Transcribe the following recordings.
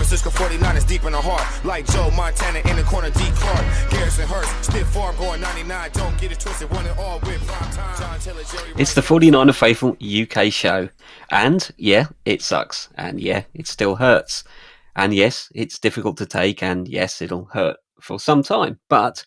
Francisco 49ers deep in the heart. Like Joe Montana in the corner, D. Clark. Garrison Hurst, stiff farm going 99. Don't get it twisted, one and all with prime time. John Taylor, Jerry It's the 49er Faithful UK show. And yeah, it sucks. And yeah, it still hurts. And yes, it's difficult to take. And yes, it'll hurt for some time. But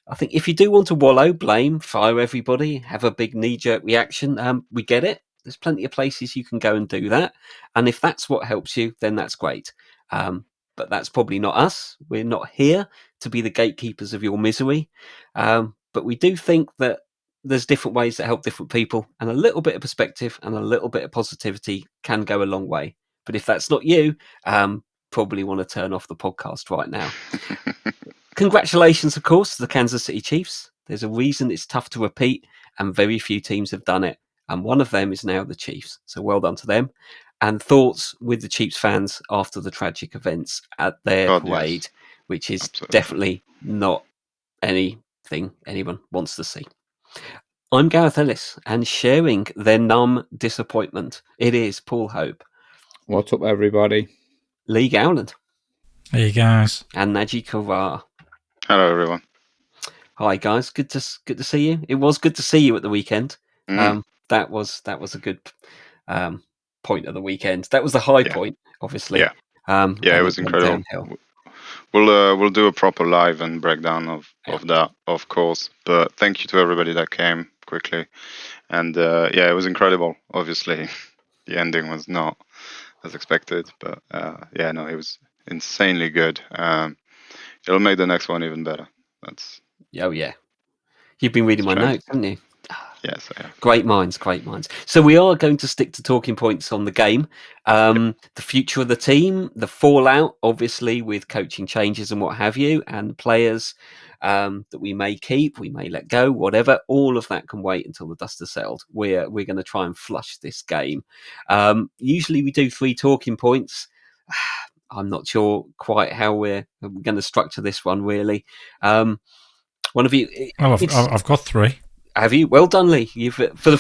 I think if you do want to wallow, blame, fire everybody, have a big knee-jerk reaction, we get it. There's plenty of places you can go and do that. And if that's what helps you, then that's great. But that's probably not us. We're not here to be the gatekeepers of your misery. But we do think that there's different ways that help different people, and a little bit of perspective and a little bit of positivity can go a long way. But if that's not you, probably want to turn off the podcast right now. Congratulations, of course, to the Kansas City Chiefs. There's a reason it's tough to repeat, and very few teams have done it. And one of them is now the Chiefs. So well done to them. And thoughts with the Chiefs fans after the tragic events at their parade, yes, which is absolutely definitely not anything anyone wants to see. I'm Gareth Ellis, and sharing their numb disappointment, it is Paul Hope. What's up, everybody? Lee Gowland. Hey, guys. And Naji Kavar. Hello, everyone. Hi, guys. Good to see you. It was good to see you at the weekend. That was a good point of the weekend. That was the high point, obviously. Yeah, it was incredible. We'll do a proper live and breakdown of that, of course. But thank you to everybody that came quickly, and it was incredible. Obviously, the ending was not as expected, but it was insanely good. It'll make the next one even better. That's You've been reading my notes, haven't you? Yes, I have. Great minds. So we are going to stick to talking points on the game, the future of the team, the fallout, obviously, with coaching changes and what have you, and players that we may keep, we may let go, whatever. All of that can wait until the dust has settled. We're going to try and flush this game. Usually we do 3 talking points. I'm not sure quite how we're going to structure this one, really. One of you... Well, I've got 3. Have you? Well done, Lee. You've for the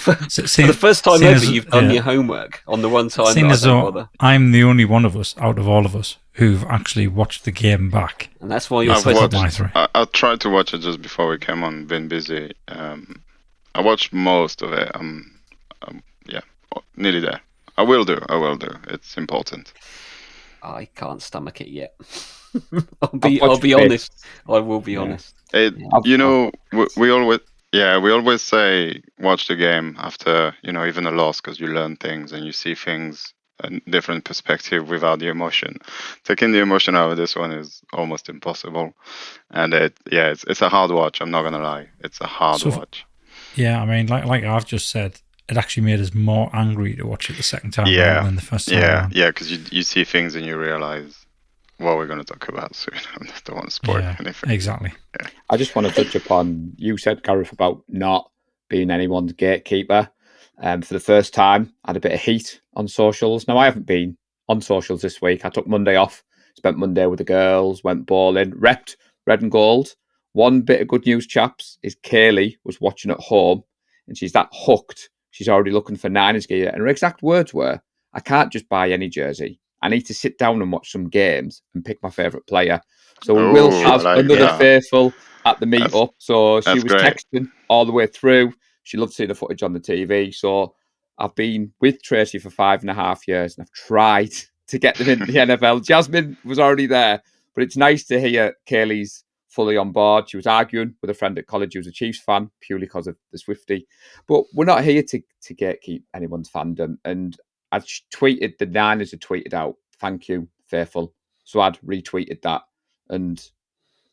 first time ever, you've done your homework on the one time that I don't bother. I'm the only one of us, out of all of us, who've actually watched the game back. And that's why you're supposed to. I tried to watch it just before we came on. Been busy. I watched most of it. Nearly there. I will do. It's important. I can't stomach it yet. I'll be honest. I will be honest. We always say watch the game after, even a loss, because you learn things and you see things a different perspective without the emotion. Taking the emotion out of this one is almost impossible, and it's a hard watch. I'm not gonna lie, it's a hard watch. Yeah, I mean, like I've just said, it actually made us more angry to watch it the second time rather than the first time. Because you see things and you realize what we're going to talk about soon. I don't want to spoil anything. Exactly. Yeah. I just want to touch upon, you said, Gareth, about not being anyone's gatekeeper. For the first time, I had a bit of heat on socials. Now, I haven't been on socials this week. I took Monday off, spent Monday with the girls, went bowling, repped red and gold. One bit of good news, chaps, is Kaylee was watching at home, and she's that hooked. She's already looking for Niners gear. And her exact words were, I can't just buy any jersey. I need to sit down and watch some games and pick my favourite player. So we will have another faithful at the meet-up. So she was texting all the way through. She loved seeing the footage on the TV. So I've been with Tracy for 5.5 years, and I've tried to get them into the NFL. Jasmine was already there, but it's nice to hear Kaylee's fully on board. She was arguing with a friend at college who was a Chiefs fan, purely because of the Swiftie. But we're not here to gatekeep anyone's fandom. And I tweeted, the Niners had tweeted out, thank you, faithful. So I'd retweeted that. And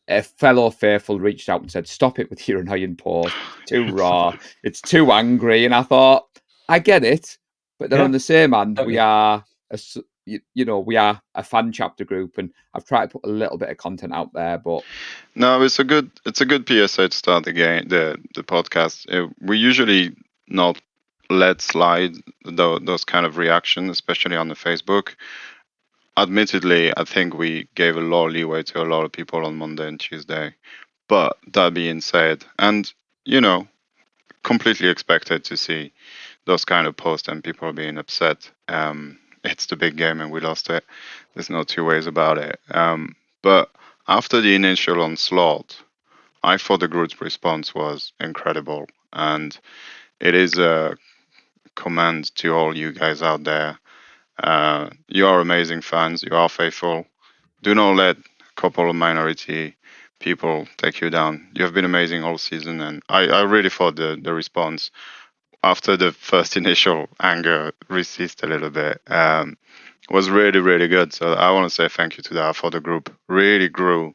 a fellow faithful reached out and said, stop it with your annoying post. Too raw. It's too angry. And I thought, I get it. But then on the same hand, we are a fan chapter group, and I've tried to put a little bit of content out there. But no, it's a good PSA to start the podcast. We usually not let slide those kind of reactions, especially on the Facebook. Admittedly, I think we gave a lot of leeway to a lot of people on Monday and Tuesday. But that being said, and completely expected to see those kind of posts and people being upset. it's the big game and we lost it. There's no two ways about it. But after the initial onslaught, I thought the group's response was incredible, and it is a commend to all you guys out there. You are amazing fans. You are faithful. Do not let a couple of minority people take you down. You have been amazing all season, and I really thought the response after the first initial anger resist a little bit was really, really good. So I want to say thank you to that. For the group really grew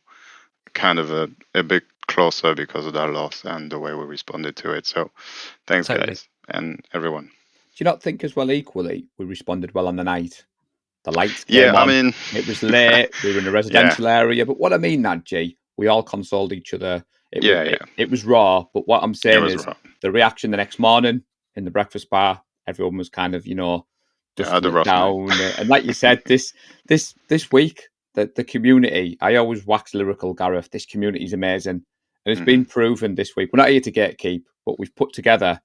kind of a bit closer because of that loss and the way we responded to it. So thanks, guys, and everyone. Do you not think as well, equally, we responded well on the night? The lights came on. I mean, it was late. We were in a residential area. But what I mean, that, G, we all consoled each other. It was raw. But what I'm saying is the reaction the next morning in the breakfast bar, everyone was kind of, dusting it down. And like you said, this week, the community, I always wax lyrical, Gareth. This community is amazing. And it's been proven this week. We're not here to gatekeep, but we've put together,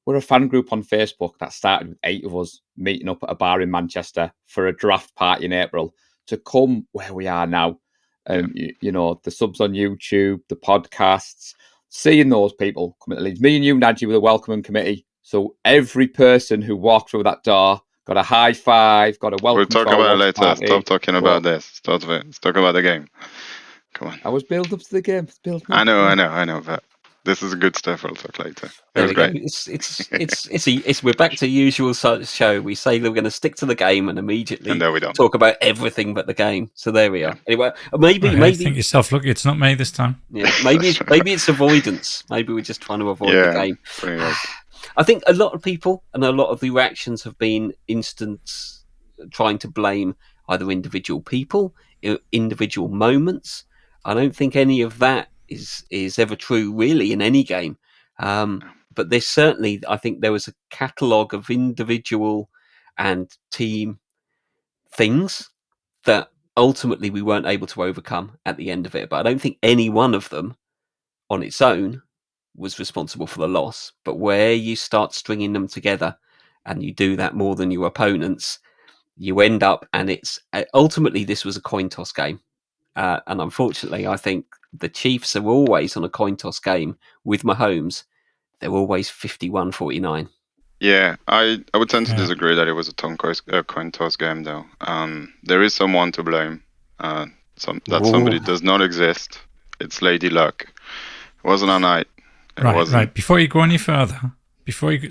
we're a fan group on Facebook that started with 8 of us meeting up at a bar in Manchester for a draft party in April to come where we are now. And, the subs on YouTube, the podcasts, seeing those people come at the leads. Me and you, Nadji, were the welcoming committee. So every person who walked through that door got a high five, got a welcome. We'll talk about it later. Party. Stop talking about this. Stop it. Let's talk about the game. Come on. I was build up to the game. I know, but this is good stuff. We'll talk later. It was great. We're back to the usual show. We say we're going to stick to the game and immediately we don't. talk about everything but the game. So there we are. Anyway, maybe think yourself lucky. It's not me this time. Yeah, maybe it's avoidance. Maybe we're just trying to avoid the game. I think a lot of people and a lot of the reactions have been instant trying to blame either individual people, individual moments. I don't think any of that is ever true really in any game. But there's certainly, I think there was a catalogue of individual and team things that ultimately we weren't able to overcome at the end of it. But I don't think any one of them on its own was responsible for the loss. But where you start stringing them together and you do that more than your opponents, you end up, and it's ultimately this was a coin toss game. And unfortunately, I think the Chiefs are always on a coin toss game with Mahomes. They're always 51-49. Yeah, I would tend to disagree that it was a coin toss game, though. There is someone to blame. Somebody does not exist. It's Lady Luck. It wasn't our night. Right. Before you go any further,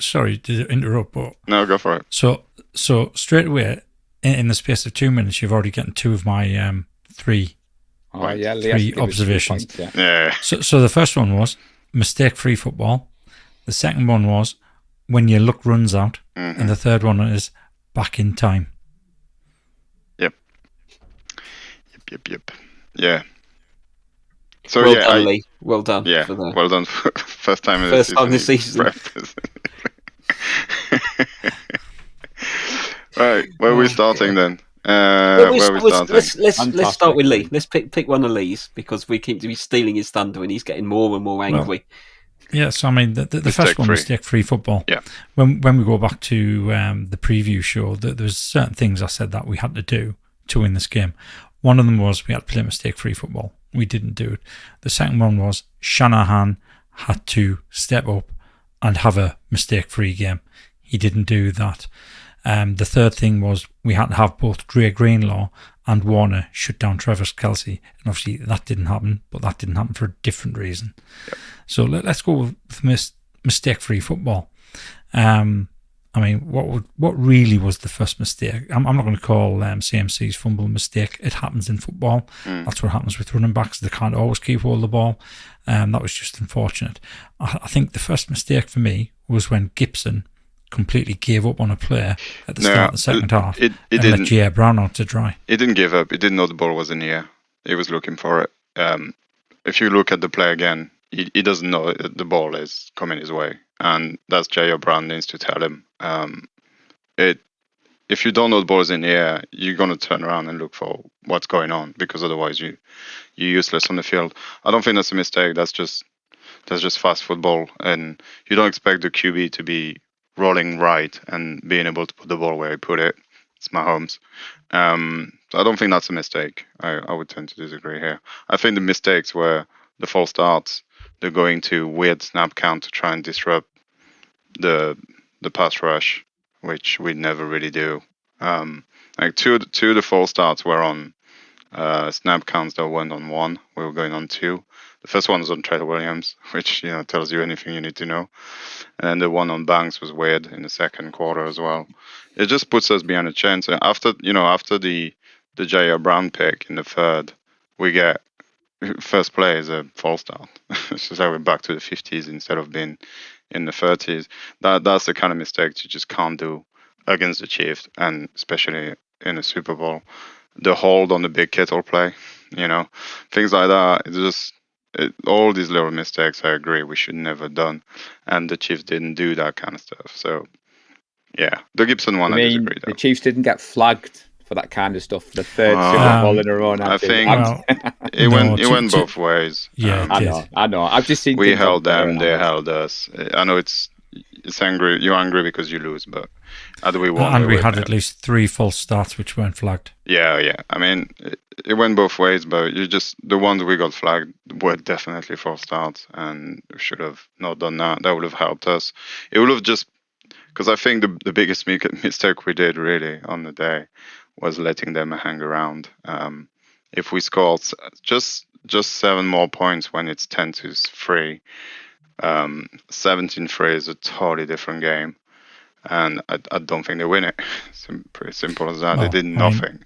sorry to interrupt, but no, go for it. So straight away, in the space of 2 minutes, you've already gotten 2 of my three observations. Points, yeah. So the first one was mistake-free football. The second one was when your luck runs out, and the third one is back in time. Yep. Yeah. So well done, Lee. Well done. Yeah. Well done. First time in the season. Right. Where are we starting then? Let's start with Lee. Let's pick one of Lee's because we keep to be stealing his thunder and he's getting more and more angry. So I mean the first one, mistake-free football. Yeah. When we go back to the preview show, there's certain things I said that we had to do to win this game. One of them was we had to play mistake-free football. We didn't do it. The second one was Shanahan had to step up and have a mistake-free game. He didn't do that. The third thing was we had to have both Dre Greenlaw and Warner shut down Travis Kelce. And obviously that didn't happen, but that didn't happen for a different reason. Yep. So let's go with mistake-free football. I mean, what really was the first mistake? I'm not going to call CMC's fumble a mistake. It happens in football. That's what happens with running backs. They can't always keep hold of the ball. That was just unfortunate. I think the first mistake for me was when Gibson completely gave up on a player at the start of the second half and let J.R. Brown out to dry. He didn't give up. He didn't know the ball was in the air. He was looking for it. If you look at the play again, he doesn't know the ball is coming his way. And that's J.R. Brown needs to tell him. If you don't know the ball is in the air, you're going to turn around and look for what's going on because otherwise you're useless on the field. I don't think that's a mistake. That's just fast football. And you don't expect the QB to be rolling right and being able to put the ball where he put it. it's Mahomes. So I don't think that's a mistake. I would tend to disagree here. I think the mistakes were the false starts, the going to weird snap count to try and disrupt the pass rush, which we never really do. Like two of the false starts were on snap counts that went on 1. We were going on 2. The first one was on Trent Williams, which tells you anything you need to know. And then the one on Banks was weird in the second quarter as well. It just puts us behind a chance. After the Jair Brown pick in the third, we get first play is a false start. So we're back to the 50s instead of being in the 30s. That's the kind of mistakes you just can't do against the Chiefs, and especially in a Super Bowl. The hold on the big Kittle play, things like that. It's just all these little mistakes. I agree we should never have done, and the Chiefs didn't do that kind of stuff. So yeah, the Gibson one, I disagree. The Chiefs didn't get flagged for that kind of stuff. The third Super Bowl in a row. I think it went both ways. Yeah, I know. I've just seen. We held them, they held us. I know it's angry. You're angry because you lose, but had we won, and we had at least 3 false starts which weren't flagged. Yeah. I mean, it went both ways, but the ones we got flagged were definitely false starts, and we should have not done that. That would have helped us. It would have just, because I think the biggest mistake we did really on the day was letting them hang around. If we scored just 7 more points when it's 10-3, 17-3 is a totally different game, and I don't think they win it. It's pretty simple as that. They did nothing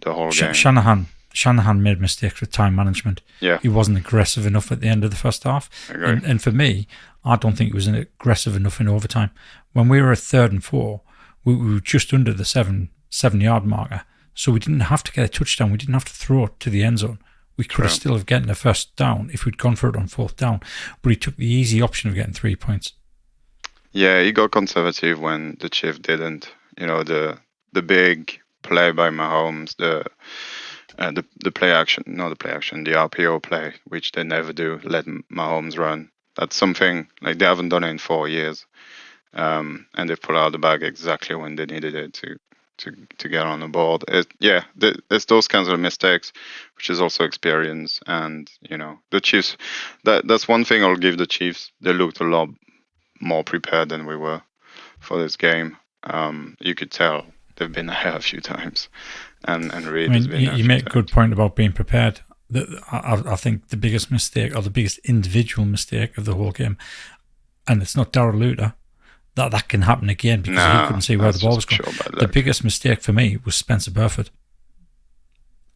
the whole game. Shanahan made mistakes with time management. Yeah, he wasn't aggressive enough at the end of the first half. And for me, I don't think he was aggressive enough in overtime. When we were at 3rd and 4, we were just under the 7-yard marker, so we didn't have to get a touchdown. We didn't have to throw it to the end zone. We could have still have gotten a first down if we'd gone for it on 4th down, but he took the easy option of getting 3 points. Yeah, he got conservative when the Chiefs didn't. The big play by Mahomes, the play action, not the play action, the RPO play, which they never do, let Mahomes run. That's something like they haven't done it in 4 years, and they pull out the bag exactly when they needed it to get on the board. It's those kinds of mistakes, which is also experience. And the Chiefs, that's one thing I'll give the Chiefs. They looked a lot more prepared than we were for this game. You could tell they've been there a few times, and Reid has been there. You make a good point about being prepared. I think the biggest mistake, or the biggest individual mistake of the whole game, and it's not Darrell Luter, that can happen again because he couldn't see where the ball was going. The biggest mistake for me was Spencer Burford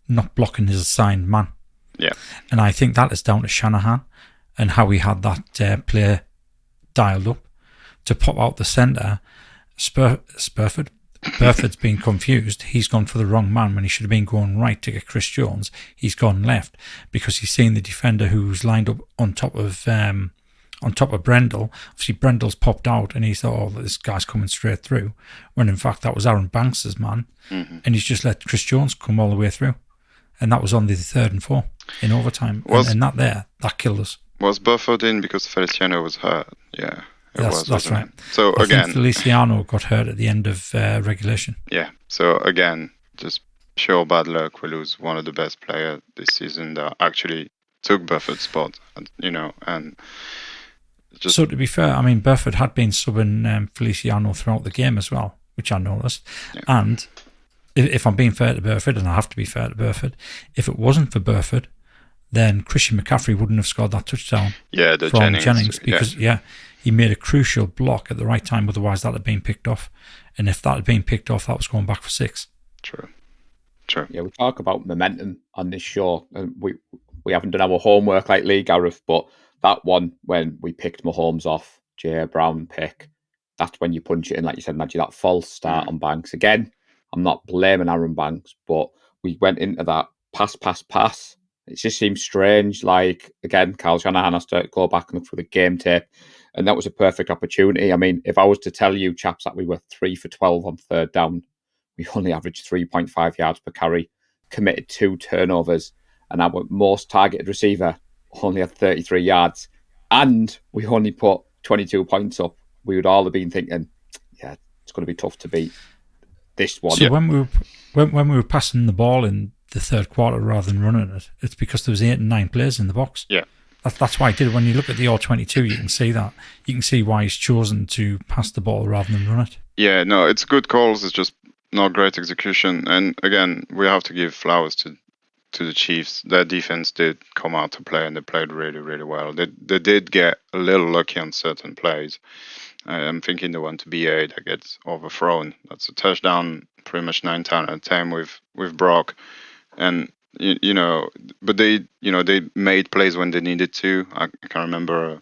not blocking his assigned man. Yeah. And I think that is down to Shanahan and how he had that play dialed up to pop out the centre. Burford's been confused. He's gone for the wrong man when he should have been going right to get Chris Jones. He's gone left because he's seen the defender who's lined up on top of Brendel. Obviously, Brendel's popped out and he thought, this guy's coming straight through, when in fact that was Aaron Banks' man. And he's just let Chris Jones come all the way through. And that was on the 3rd and 4 in overtime. And that killed us. Was Burford in because Feliciano was hurt? Yeah. That's right. So I again, think Feliciano got hurt at the end of regulation. Yeah. So again, just pure bad luck. We lose one of the best players this season that actually took Burford's spot, and just. So to be fair, I mean, Burford had been subbing Feliciano throughout the game as well, which I noticed. Yeah. And if I'm being fair to Burford, and I have to be fair to Burford, if it wasn't for Burford, then Christian McCaffrey wouldn't have scored that touchdown. Yeah, from Jennings because he made a crucial block at the right time. Otherwise, that had been picked off, and if that had been picked off, that was going back for 6. True. Yeah, we talk about momentum on this show, and we haven't done our homework like Lee Gareth, but that one when we picked Mahomes off, Jair Brown pick, that's when you punch it in, like you said, Nadji, that false start on Banks. Again, I'm not blaming Aaron Banks, but we went into that pass. It just seems strange. Like, again, Kyle Shanahan has to go back and look for the game tape. And that was a perfect opportunity. I mean, if I was to tell you, chaps, that we were 3 for 12 on 3rd down, we only averaged 3.5 yards per carry, committed 2 turnovers, and our most targeted receiver only had 33 yards. And we only put 22 points up. We would all have been thinking, yeah, it's going to be tough to beat this one. So when we were passing the ball in the third quarter rather than running it, it's because there was 8 and 9 players in the box. Yeah. That's why I did it. When you look at the All-22, you can see that. You can see why he's chosen to pass the ball rather than run it. Yeah, no, it's good calls. It's just not great execution. And again, we have to give flowers to the Chiefs. Their defense did come out to play, and they played really, really well. They did get a little lucky on certain plays. I'm thinking the one to BA that gets overthrown. That's a touchdown, pretty much 9 times out of 10 with Brock, and but they made plays when they needed to. I can remember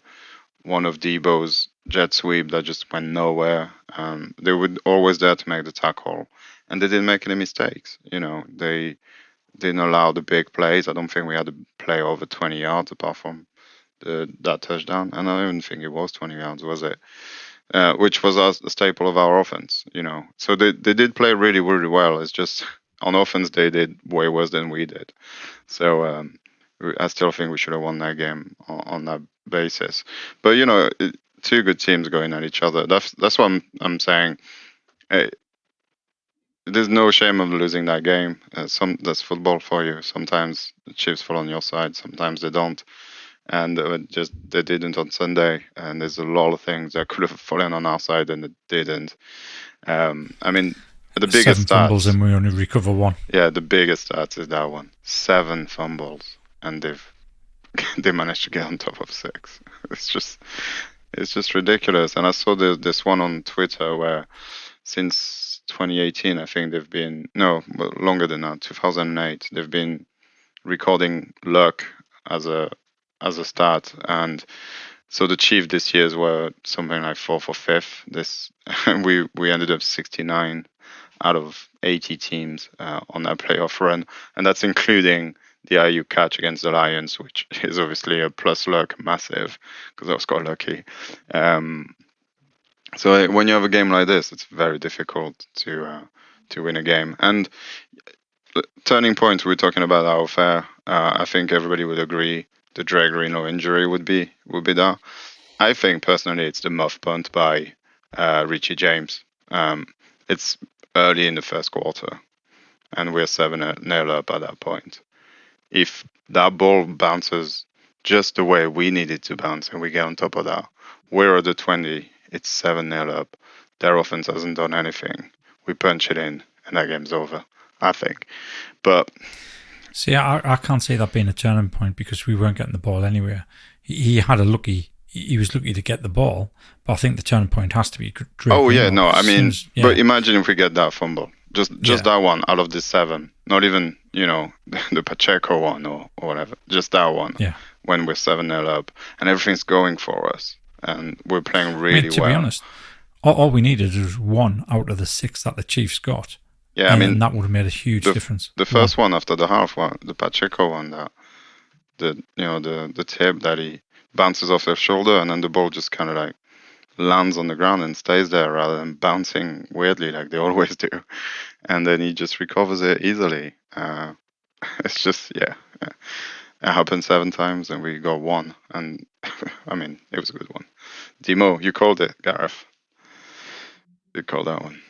one of Debo's jet sweep that just went nowhere. They were always there to make the tackle, and they didn't make any mistakes. They didn't allow the big plays. I don't think we had a play over 20 yards apart from that touchdown, and I don't even think it was 20 yards, was it? Which was a staple of our offense, So they did play really, really well. It's just on offense they did way worse than we did. So I still think we should have won that game on that basis. But two good teams going at each other. That's what I'm saying. There's no shame of losing that game. That's football for you. Sometimes the Chiefs fall on your side. Sometimes they don't. And they didn't on Sunday, and there's a lot of things that could have fallen on our side and it didn't. I mean, the biggest 7 fumbles and we only recover 1. Yeah, the biggest stats is that one. 7 fumbles, and they managed to get on top of 6. It's just ridiculous. And I saw this one on Twitter where since 2018, I think they've been longer than that, 2008, they've been recording luck as a stat, and so the Chiefs this year's were something like 4th or 5th. This we ended up 69 out of 80 teams on that playoff run, and that's including the IU catch against the Lions, which is obviously a plus luck massive because I was quite lucky. So when you have a game like this, it's very difficult to win a game. And turning point, we're talking about our fair. I think everybody would agree. The Dre Greenlaw injury would be that. I think personally it's the muff punt by Richie James. It's early in the first quarter, and we're 7-0 up at that point. If that ball bounces just the way we need it to bounce, and we get on top of that, we're at the 20. It's 7-0 up. Their offense hasn't done anything. We punch it in, and that game's over, I think. But see, I can't see that being a turning point because we weren't getting the ball anywhere. He was lucky to get the ball, but I think the turning point has to be Dre. Oh yeah, no, I mean, but imagine if we get that fumble, just that one out of the 7, not even the Pacheco one or whatever, just that one. Yeah. When we're 7-0 up and everything's going for us and we're playing really well. To be honest, all we needed was 1 out of the 6 that the Chiefs got. Yeah, and that would have made a huge difference. The first one after the half one, the Pacheco one, the tip that he bounces off their shoulder and then the ball just kind of like lands on the ground and stays there rather than bouncing weirdly like they always do, and then he just recovers it easily. It's just it happened 7 times and we got 1, and I mean it was a good one. Demo, you called it, Gareth. You called that one.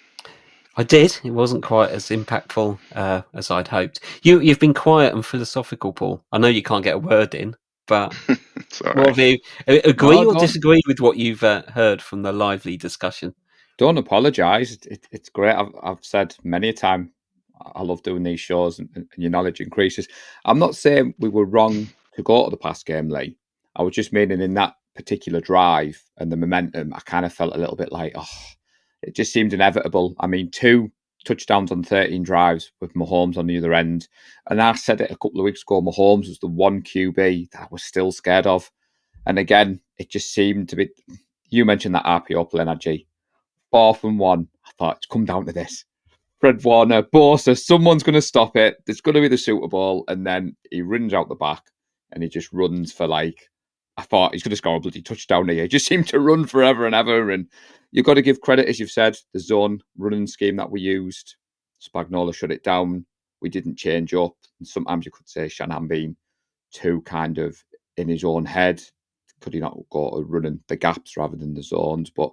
I did. It wasn't quite as impactful as I'd hoped. You've been quiet and philosophical, Paul. I know you can't get a word in, but what have you agree or disagree with what you've heard from the lively discussion? Don't apologise. It's great. I've said many a time I love doing these shows and your knowledge increases. I'm not saying we were wrong to go to the past game, Lee. I was just meaning in that particular drive and the momentum, I kind of felt a little bit like, it just seemed inevitable. I mean, 2 touchdowns on 13 drives with Mahomes on the other end. And I said it a couple of weeks ago, Mahomes was the one QB that I was still scared of. And again, it just seemed to be, you mentioned that RPO play, Najee. 4th and 1. I thought, it's come down to this. Fred Warner, Bosa, someone's going to stop it. There's going to be the Super Bowl. And then he runs out the back and he just runs for I thought he's going to score a bloody touchdown here. He just seemed to run forever and ever. And you've got to give credit, as you've said, the zone running scheme that we used. Spagnuolo shut it down. We didn't change up. And sometimes you could say Shanahan being too kind of in his own head. Could he not go to running the gaps rather than the zones? But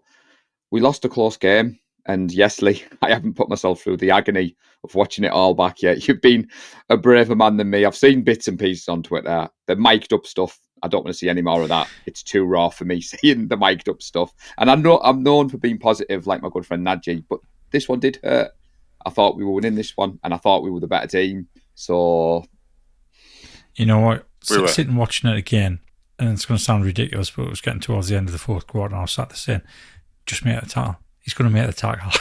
we lost a close game. And yes, Lee, I haven't put myself through the agony of watching it all back yet. You've been a braver man than me. I've seen bits and pieces on Twitter. The mic'd up stuff, I don't want to see any more of that. It's too raw for me seeing the mic'd up stuff. And I'm known for being positive, like my good friend Nadji, but this one did hurt. I thought we were winning this one, and I thought we were the better team. So, you know what? Sitting watching it again, and it's going to sound ridiculous, but it was getting towards the end of the fourth quarter, and I was sat there saying, just make the tackle. He's going to make the tackle.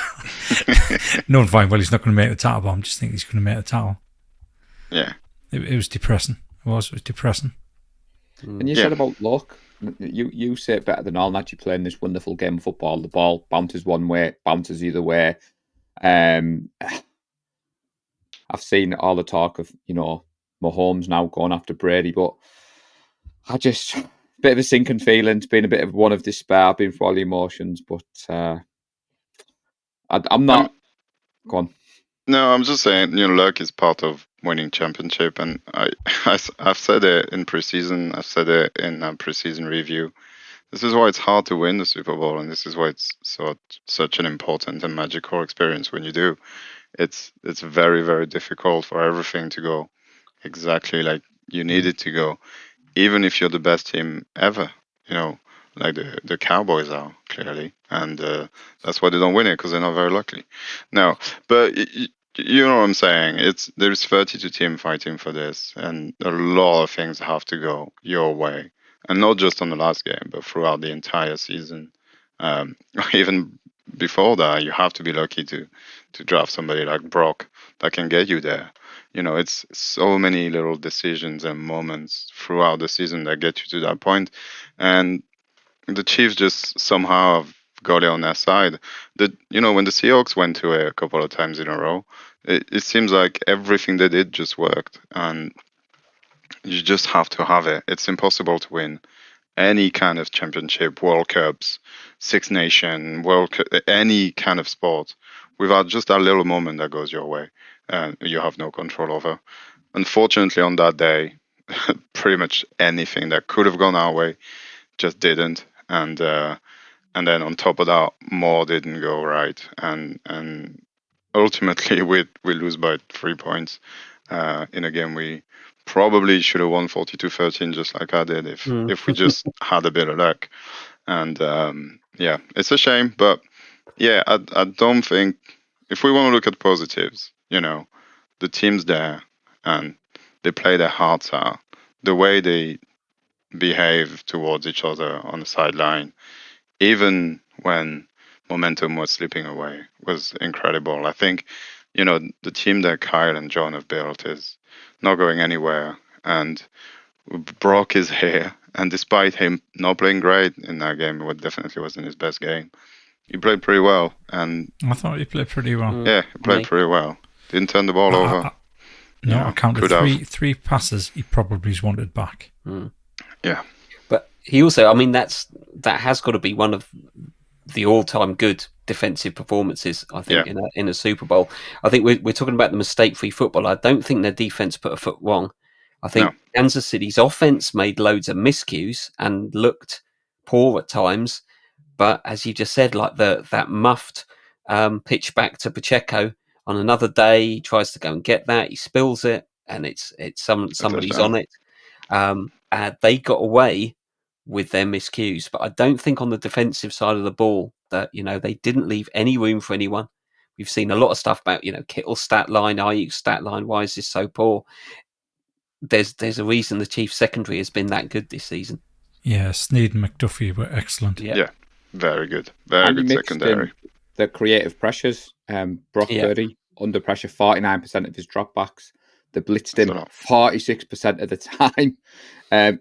Knowing fine well he's not going to make the tackle, but I'm just thinking he's going to make the tackle. Yeah. It was depressing. It was depressing. And you said about luck. You say it better than all. Actually playing this wonderful game of football. The ball bounces one way, bounces either way. I've seen all the talk of, Mahomes now going after Brady, but I just a bit of a sinking feeling. It's been a bit of one of despair. I've been through all the emotions, but I'm not. Go on. No, I'm just saying, luck is part of winning championship, and I've said it in preseason. I've said it in preseason review. This is why it's hard to win the Super Bowl, and this is why it's such an important and magical experience when you do. It's very, very difficult for everything to go exactly like you need it to go, even if you're the best team ever. Like the Cowboys are clearly, and that's why they don't win it, because they're not very lucky. No, but you know what I'm saying. There's 32 teams fighting for this, and a lot of things have to go your way, and not just on the last game, but throughout the entire season. Even before that, you have to be lucky to draft somebody like Brock that can get you there. It's so many little decisions and moments throughout the season that get you to that point, and the Chiefs just somehow have got it on their side. When the Seahawks went to it a couple of times in a row, it seems like everything they did just worked, and you just have to have it. It's impossible to win any kind of championship, World Cups, Six Nation, World Cup, any kind of sport, without just that little moment that goes your way, and you have no control over. Unfortunately, on that day, pretty much anything that could have gone our way just didn't, and then on top of that, more didn't go right, and ultimately we lose by 3 points in a game we probably should have won 42-13, just like I did if we just had a bit of luck. And it's a shame, but I don't think, if we want to look at positives, the team's there and they play their hearts out. The way they behave towards each other on the sideline, even when momentum was slipping away, was incredible. I think, the team that Kyle and John have built is not going anywhere, and Brock is here. And despite him not playing great in that game, it definitely wasn't his best game. He played pretty well, and I thought he played pretty well. Yeah, he played pretty well. Didn't turn the ball over. I counted three passes he probably's wanted back. Yeah, but he also, that has got to be one of the all-time good defensive performances, I think, in a Super Bowl. I think we're talking about the mistake-free football. I don't think their defense put a foot wrong. I think Kansas City's offense made loads of miscues and looked poor at times. But as you just said, like that muffed pitch back to Pacheco on another day, he tries to go and get that, he spills it, and it's somebody's on it. They got away with their miscues, but I don't think on the defensive side of the ball that they didn't leave any room for anyone. We've seen a lot of stuff about Kittle's stat line, Ayuk's stat line. Why is this so poor? There's a reason the Chiefs secondary has been that good this season. Yeah, Snead and McDuffie were excellent. Yeah, very good, very good secondary. The creative pressures, Brock Purdy under pressure, 49% of his dropbacks. They blitzed him 46% of the time.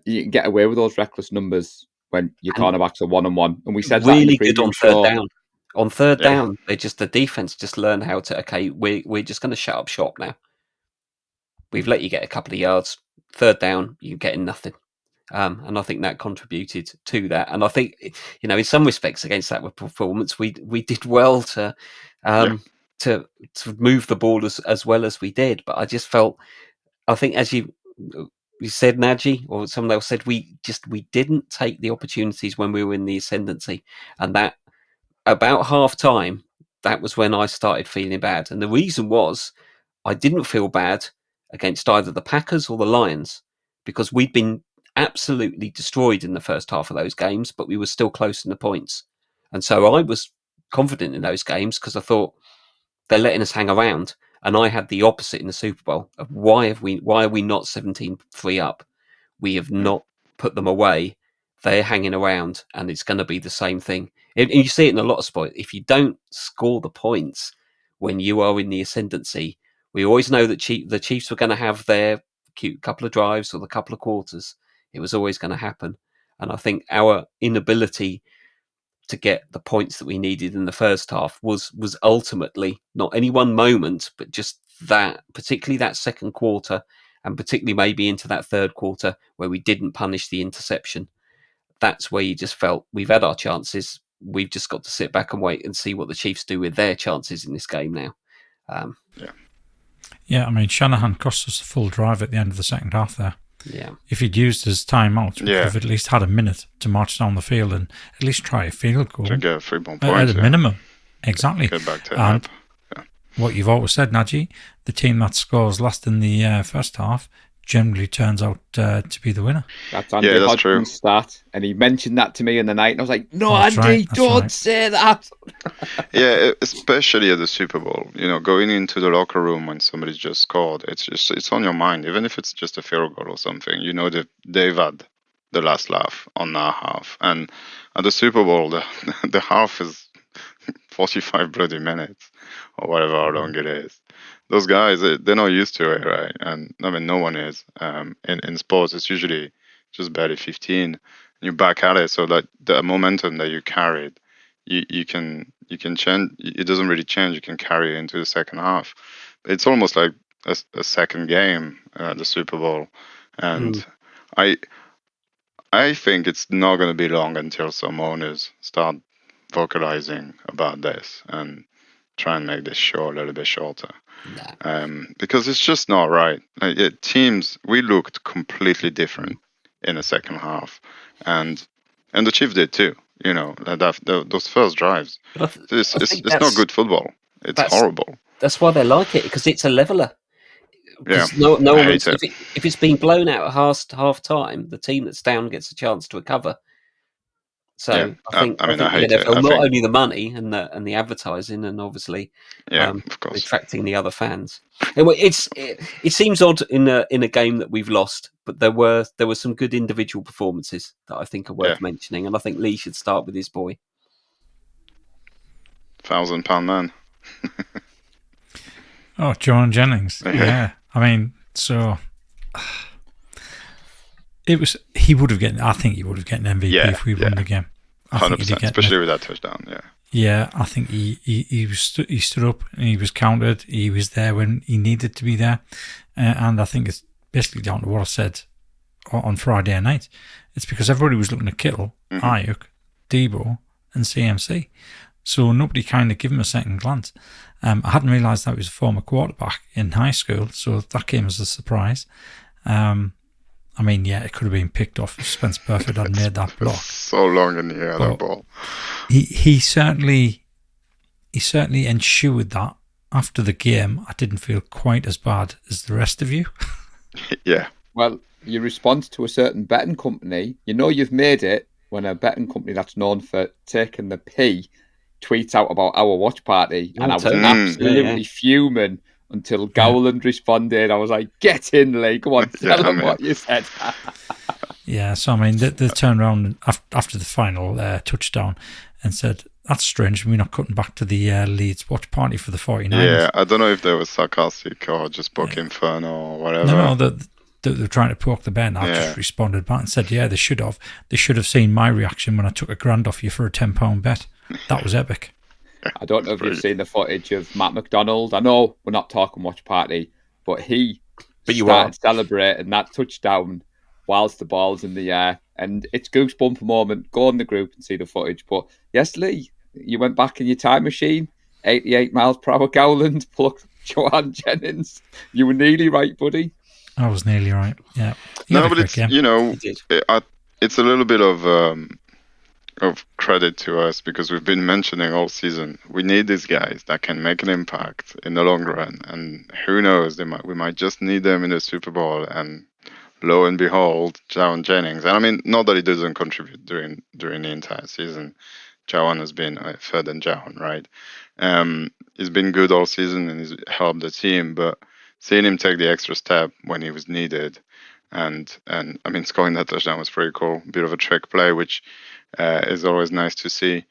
You can get away with those reckless numbers when your cornerbacks are one-on-one. And we said really that in the good on third down. On third down, the defense just learned how to, we're just going to shut up shop now. We've let you get a couple of yards. Third down, you're getting nothing. And I think that contributed to that. And I think, in some respects against that performance, we did well to move the ball as well as we did. But I just felt, I think as you said, Nadji, or someone else said, we didn't take the opportunities when we were in the ascendancy. And that about half time, that was when I started feeling bad. And the reason was I didn't feel bad against either the Packers or the Lions because we'd been absolutely destroyed in the first half of those games, but we were still close in the points. And so I was confident in those games because I thought they're letting us hang around. And I had the opposite in the Super Bowl of why are we not 17-3 up? We have not put them away. They're hanging around, and it's going to be the same thing. And you see it in a lot of sports. If you don't score the points when you are in the ascendancy, we always know that the Chiefs were going to have their cute couple of drives or the couple of quarters. It was always going to happen. And I think our inability to get the points that we needed in the first half was ultimately not any one moment, but just that, particularly that second quarter, and particularly maybe into that third quarter where we didn't punish the interception. That's where you just felt we've had our chances. We've just got to sit back and wait and see what the Chiefs do with their chances in this game now. Yeah, I mean, Shanahan cost us a full drive at the end of the second half there. Yeah. If he'd used his timeout, we could have at least had a minute to march down the field and at least try a field goal. To get 3 points. At a minimum. Exactly. Get back to and what you've always said, Najee, the team that scores last in the first half generally turns out to be the winner. That's Andy Hodgson's stat, and he mentioned that to me in the night, and I was like, "No, Andy, don't say that." Yeah, especially at the Super Bowl. Going into the locker room when somebody's just scored, it's on your mind, even if it's just a field goal or something. That they've had the last laugh on our half, and at the Super Bowl, the half is 45 bloody minutes or whatever how long it is. Those guys, they're not used to it, right? And I mean, no one is. In sports, it's usually just barely 15. You're back at it, so that the momentum that you carried, you can change. It doesn't really change. You can carry it into the second half. It's almost like a second game, the Super Bowl, and I think it's not going to be long until some owners start vocalizing about this and try and make this show a little bit shorter. Because it's just not right. Teams, we looked completely different in the second half, and the Chiefs did too. Those first drives. It's not good football. It's horrible. That's why they like it, because it's a leveler. Yeah, no one wants, if it's been blown out at half time, the team that's down gets a chance to recover. So I think not only the money and the advertising, and obviously of course, attracting the other fans. It seems odd in a game that we've lost, but there were some good individual performances that I think are worth mentioning, and I think Lee should start with his boy. £1,000 man. Oh, John Jennings. Yeah. I mean, so he would have gotten. I think he would have gotten MVP if we won the game. 100%, especially with that touchdown. Yeah. Yeah, I think he stood up and he was counted. He was there when he needed to be there, and I think it's basically down to what I said on Friday night. It's because everybody was looking at Kittle, Ayuk, Debo, and CMC, so nobody kind of gave him a second glance. I hadn't realised that he was a former quarterback in high school, so that came as a surprise. I mean, yeah, it could have been picked off if Spence Burford had made that block. So long in the air, that ball. He certainly ensured that after the game, I didn't feel quite as bad as the rest of you. Yeah. Well, you respond to a certain betting company. You've made it when a betting company that's known for taking the P tweets out about our watch party, and I was absolutely fuming until Gowland responded. I was like, "Get in, Lee! Come on, tell them what you said." Yeah, so I mean, they turned around after the final touchdown and said, "That's strange. We're not cutting back to the Leeds watch party for the 49ers." Yeah, I don't know if they were sarcastic or just poke Inferno or whatever. No, they're trying to poke the bear. I just responded back and said, "Yeah, they should have. They should have seen my reaction when I took $1,000 off you for a £10 bet. That was epic." I don't know if you've seen the footage of Matt McDonald. I know we're not talking watch party, but he started celebrating that touchdown whilst the ball's in the air. And it's goosebump moment. Go on the group and see the footage. But yes, Lee, you went back in your time machine. 88 miles per hour Gowland plucked Joanne Jennings. You were nearly right, buddy. I was nearly right, yeah. No, but it's, it's a little bit of... of credit to us because we've been mentioning all season we need these guys that can make an impact in the long run, and who knows, we might just need them in the Super Bowl. And lo and behold, Jawan Jennings. And I mean, not that he doesn't contribute during the entire season. Jawan has been third and Jawan, right? He's been good all season and he's helped the team, but seeing him take the extra step when he was needed, and I mean, scoring that touchdown was pretty cool. Bit of a trick play, which is always nice to see.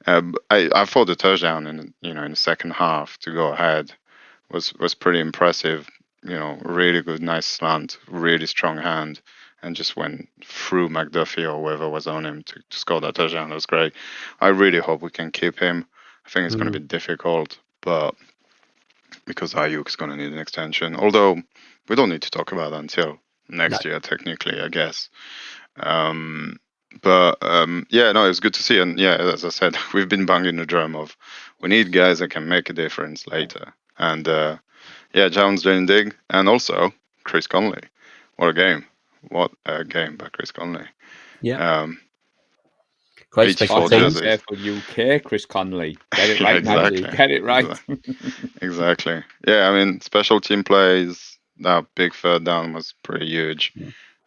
I thought the touchdown in the second half to go ahead was pretty impressive. Really good, nice slant, really strong hand, and just went through McDuffie or whoever was on him to score that touchdown. That was great. I really hope we can keep him. I think it's going to be difficult, but because Ayuk's going to need an extension. Although we don't need to talk about that until next year, technically, I guess. But it was good to see. And yeah, as I said, we've been banging the drum of we need guys that can make a difference later. And Jones doing dig, and also Chris Conley. What a game! What a game by Chris Conley. Yeah. Great special teams. For UK, Chris Conley. Get it right, exactly. Maggie. Get it right. Exactly. Yeah, I mean, special team plays. That big third down was pretty huge.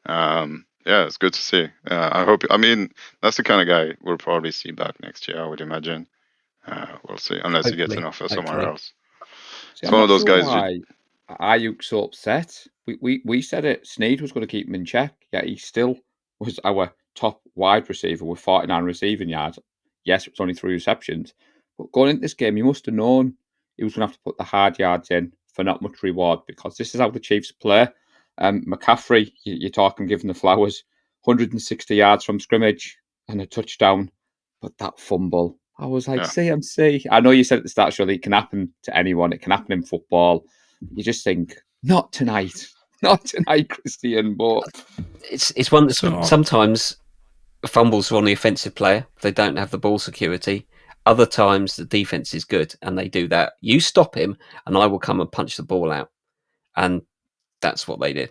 It's good to see. I hope. I mean, that's the kind of guy we'll probably see back next year, I would imagine. We'll see, unless he gets an offer somewhere else. See, it's one of those guys. Why Ayuk's so upset. We said it. Snead was going to keep him in check, yet he still was our top wide receiver with 49 receiving yards. Yes, it was only 3 receptions, but going into this game, he must have known he was going to have to put the hard yards in for not much reward, because this is how the Chiefs play. McCaffrey, you're talking giving the flowers, 160 yards from scrimmage and a touchdown, but that fumble, I was like, CMC. I know you said at the start, surely it can happen to anyone. It can happen in football. You just think, not tonight, Christian. But it's one that sometimes fumbles are on the offensive player. They don't have the ball security. Other times the defense is good and they do that. You stop him and I will come and punch the ball out. And that's what they did.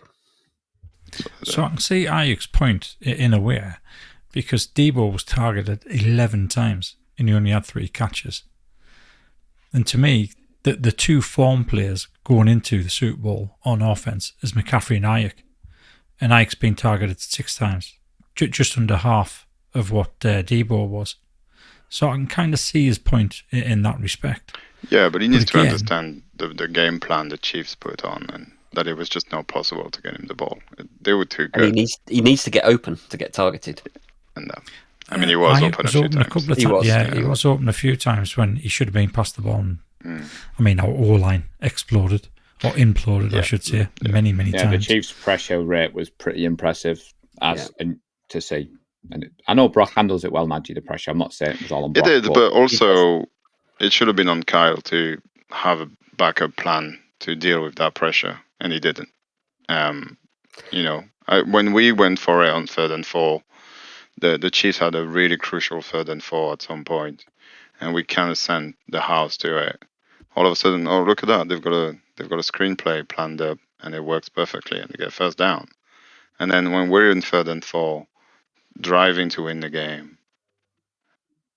So I can see Ayuk's point in a way, because Debo was targeted 11 times and he only had 3 catches. And to me, the 2 form players going into the Super Bowl on offense is McCaffrey and Ayuk. And Ayuk's been targeted 6 times, just under half of what Debo was. So I can kind of see his point in that respect. Yeah, but he needs to understand the game plan the Chiefs put on, and that it was just not possible to get him the ball. They were too good. And he needs to get open to get targeted. And I mean, he was open a few times. He was open a few times when he should have been past the ball. I mean, our O-line exploded, or imploded, I should say, many times. The Chiefs' pressure rate was pretty impressive to see. And I know Brock handles it well, Maggie, the pressure. I'm not saying it was all on Brock. It did, but also it should have been on Kyle to have a backup plan to deal with that pressure, and he didn't. When we went for it on 3rd and 4, the Chiefs had a really crucial 3rd and 4 at some point, and we kind of sent the house to it. All of a sudden, oh, look at that! They've got a screenplay planned up, and it works perfectly, and they get first down. And then when we're in 3rd and 4, driving to win the game,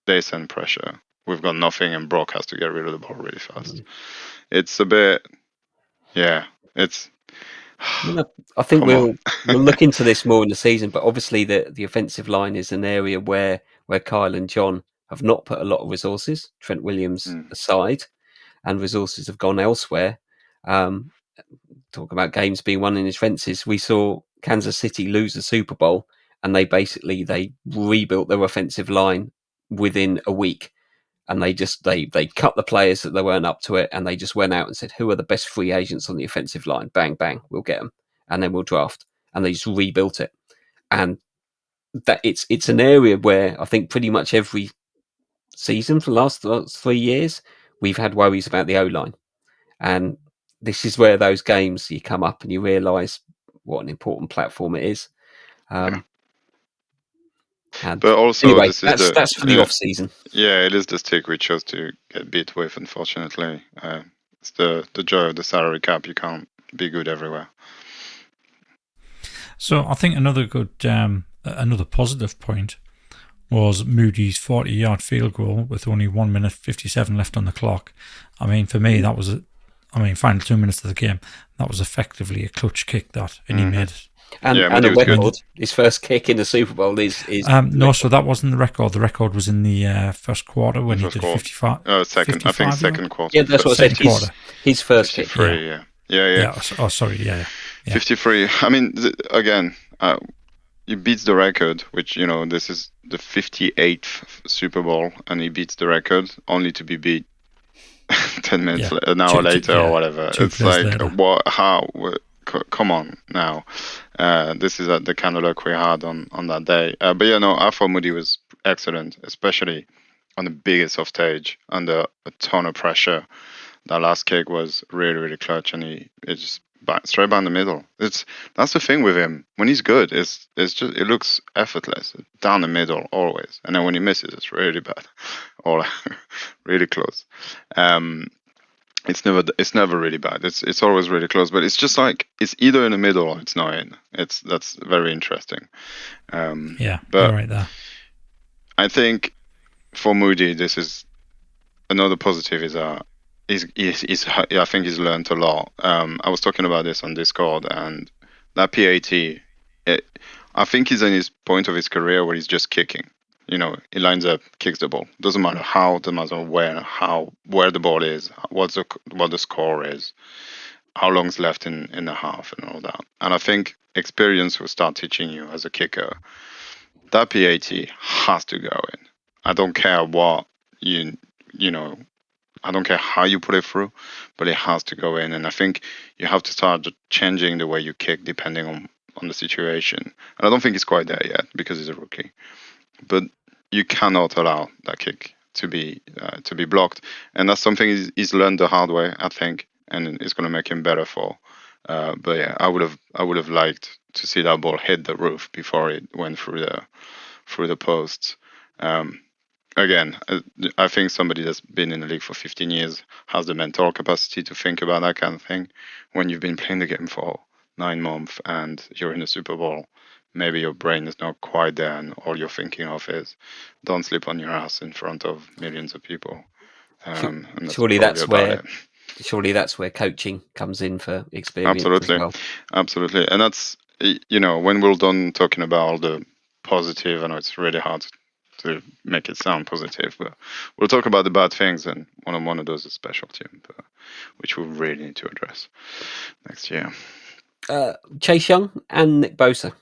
they send pressure. We've got nothing, and Brock has to get rid of the ball really fast. It's a bit, it's. I think we'll look into this more in the season, but obviously the offensive line is an area where Kyle and John have not put a lot of resources, Trent Williams aside, and resources have gone elsewhere. Talk about games being won in his fences. We saw Kansas City lose the Super Bowl, and they rebuilt their offensive line within a week. And they cut the players that they weren't up to it, and they just went out and said, who are the best free agents on the offensive line? Bang, bang, we'll get them. And then we'll draft. And they just rebuilt it. And that it's an area where I think pretty much every season for the last 3 years, we've had worries about the O-line. And this is where those games, you come up and you realise what an important platform it is. But also, anyway, that's for the off season. Yeah, it is the stick we chose to get beat with. Unfortunately, it's the joy of the salary cap. You can't be good everywhere. So I think another good, another positive point was Moody's 40-yard field goal with only 1 minute 57 left on the clock. I mean, for me, that was final 2 minutes of the game. That was effectively a clutch kick that, and he made it. And a record. His first kick in the Super Bowl is no, so that wasn't the record. The record was in the first quarter when he did 55. Second, I think second quarter. Yeah, that's what I said. His first kick. Yeah. Oh, sorry. Yeah. 53. I mean, again, he beats the record, which, this is the 58th Super Bowl, and he beats the record only to be beat 10 minutes, an hour later or whatever. It's like, what? How? Come on now. This is the kind of luck we had on that day. But I thought Moody was excellent, especially on the biggest of stage under a ton of pressure. That last kick was really, really clutch, and it just straight down the middle. That's the thing with him. When he's good, it looks effortless, down the middle always. And then when he misses, it's really bad, or really close. It's never really bad. It's always really close, but it's just like it's either in the middle or it's not in. That's very interesting. But you're right there. I think for Moody, this is another positive. I think he's learned a lot. I was talking about this on Discord, and that PAT, I think he's in his point of his career where he's just kicking. He lines up, kicks the ball. Doesn't matter how, doesn't matter where the ball is, what the score is, how long's left in the half, and all that. And I think experience will start teaching you as a kicker. That PAT has to go in. I don't care what I don't care how you put it through, but it has to go in. And I think you have to start changing the way you kick depending on the situation. And I don't think he's quite there yet because he's a rookie. But you cannot allow that kick to be blocked, and that's something he's learned the hard way, I think, and it's going to make him better for. But yeah, I would have liked to see that ball hit the roof before it went through the posts. Again, I think somebody that's been in the league for 15 years has the mental capacity to think about that kind of thing. When you've been playing the game for 9 months and you're in the Super Bowl, maybe your brain is not quite there, and all you're thinking of is don't slip on your ass in front of millions of people. Surely that's where coaching comes in for experience. Absolutely. And that's when we're done talking about all the positive, I know it's really hard to make it sound positive, but we'll talk about the bad things, and one of those is special team, which we really need to address next year. Chase Young and Nick Bosa.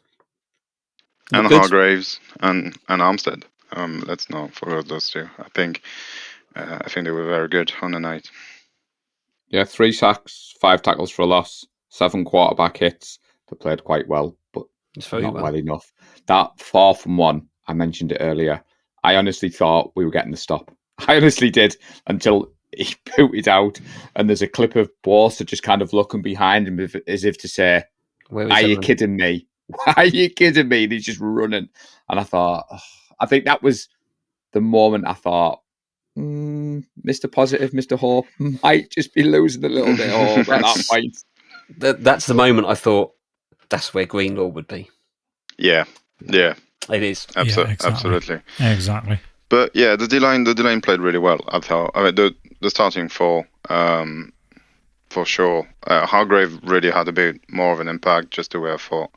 And Hargraves and Armstead. Let's not forget those two. I think they were very good on the night. Yeah, 3 sacks, 5 tackles for a loss, 7 quarterback hits. They played quite well, but not well enough. That 4th and 1, I mentioned it earlier. I honestly thought we were getting the stop. I honestly did, until he booted out, and there's a clip of Bosa just kind of looking behind him as if to say, "Are you kidding me? Why are you kidding me?" And he's just running. And I thought, I think that was the moment I thought, Mr. Positive, Mr. Hope might just be losing a little bit at that point. That's the moment I thought that's where Greenlaw would be. Yeah. It is. Absolutely. Yeah, exactly. But yeah, the D-line played really well, I thought. I mean, the starting four, for sure. Hargrave really had a bit more of an impact, just the way I thought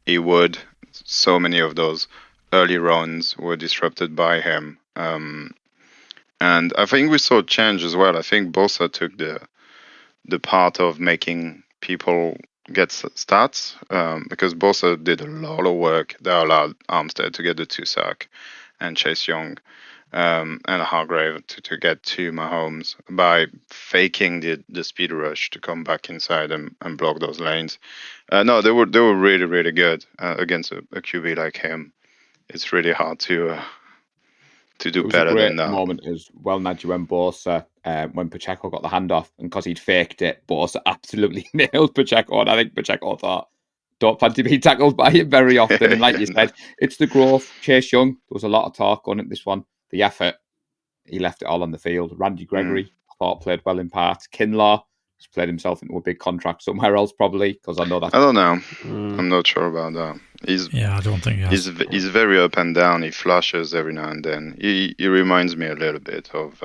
he would. So many of those early runs were disrupted by him. And I think we saw change as well. I think Bosa took the part of making people get stats, because Bosa did a lot of work that allowed Armstead to get the 2 sack and Chase Young and Hargrave to get to Mahomes by faking the speed rush to come back inside and block those lanes. No, they were really, really good against a QB like him. It's really hard to do better than that. It was a great moment as well, Nadji, when Bosa, when Pacheco got the handoff, and because he'd faked it, Bosa absolutely nailed Pacheco, and I think Pacheco thought, don't fancy being tackled by him very often. And like you said, it's the growth. Chase Young, there was a lot of talk on it, this one. The effort, he left it all on the field. Randy Gregory, I thought, played well in parts. Kinlaw played himself into a big contract somewhere else, probably, because I know that. I don't know. I'm not sure about that. I don't think he has. He's very up and down. He flashes every now and then. He reminds me a little bit of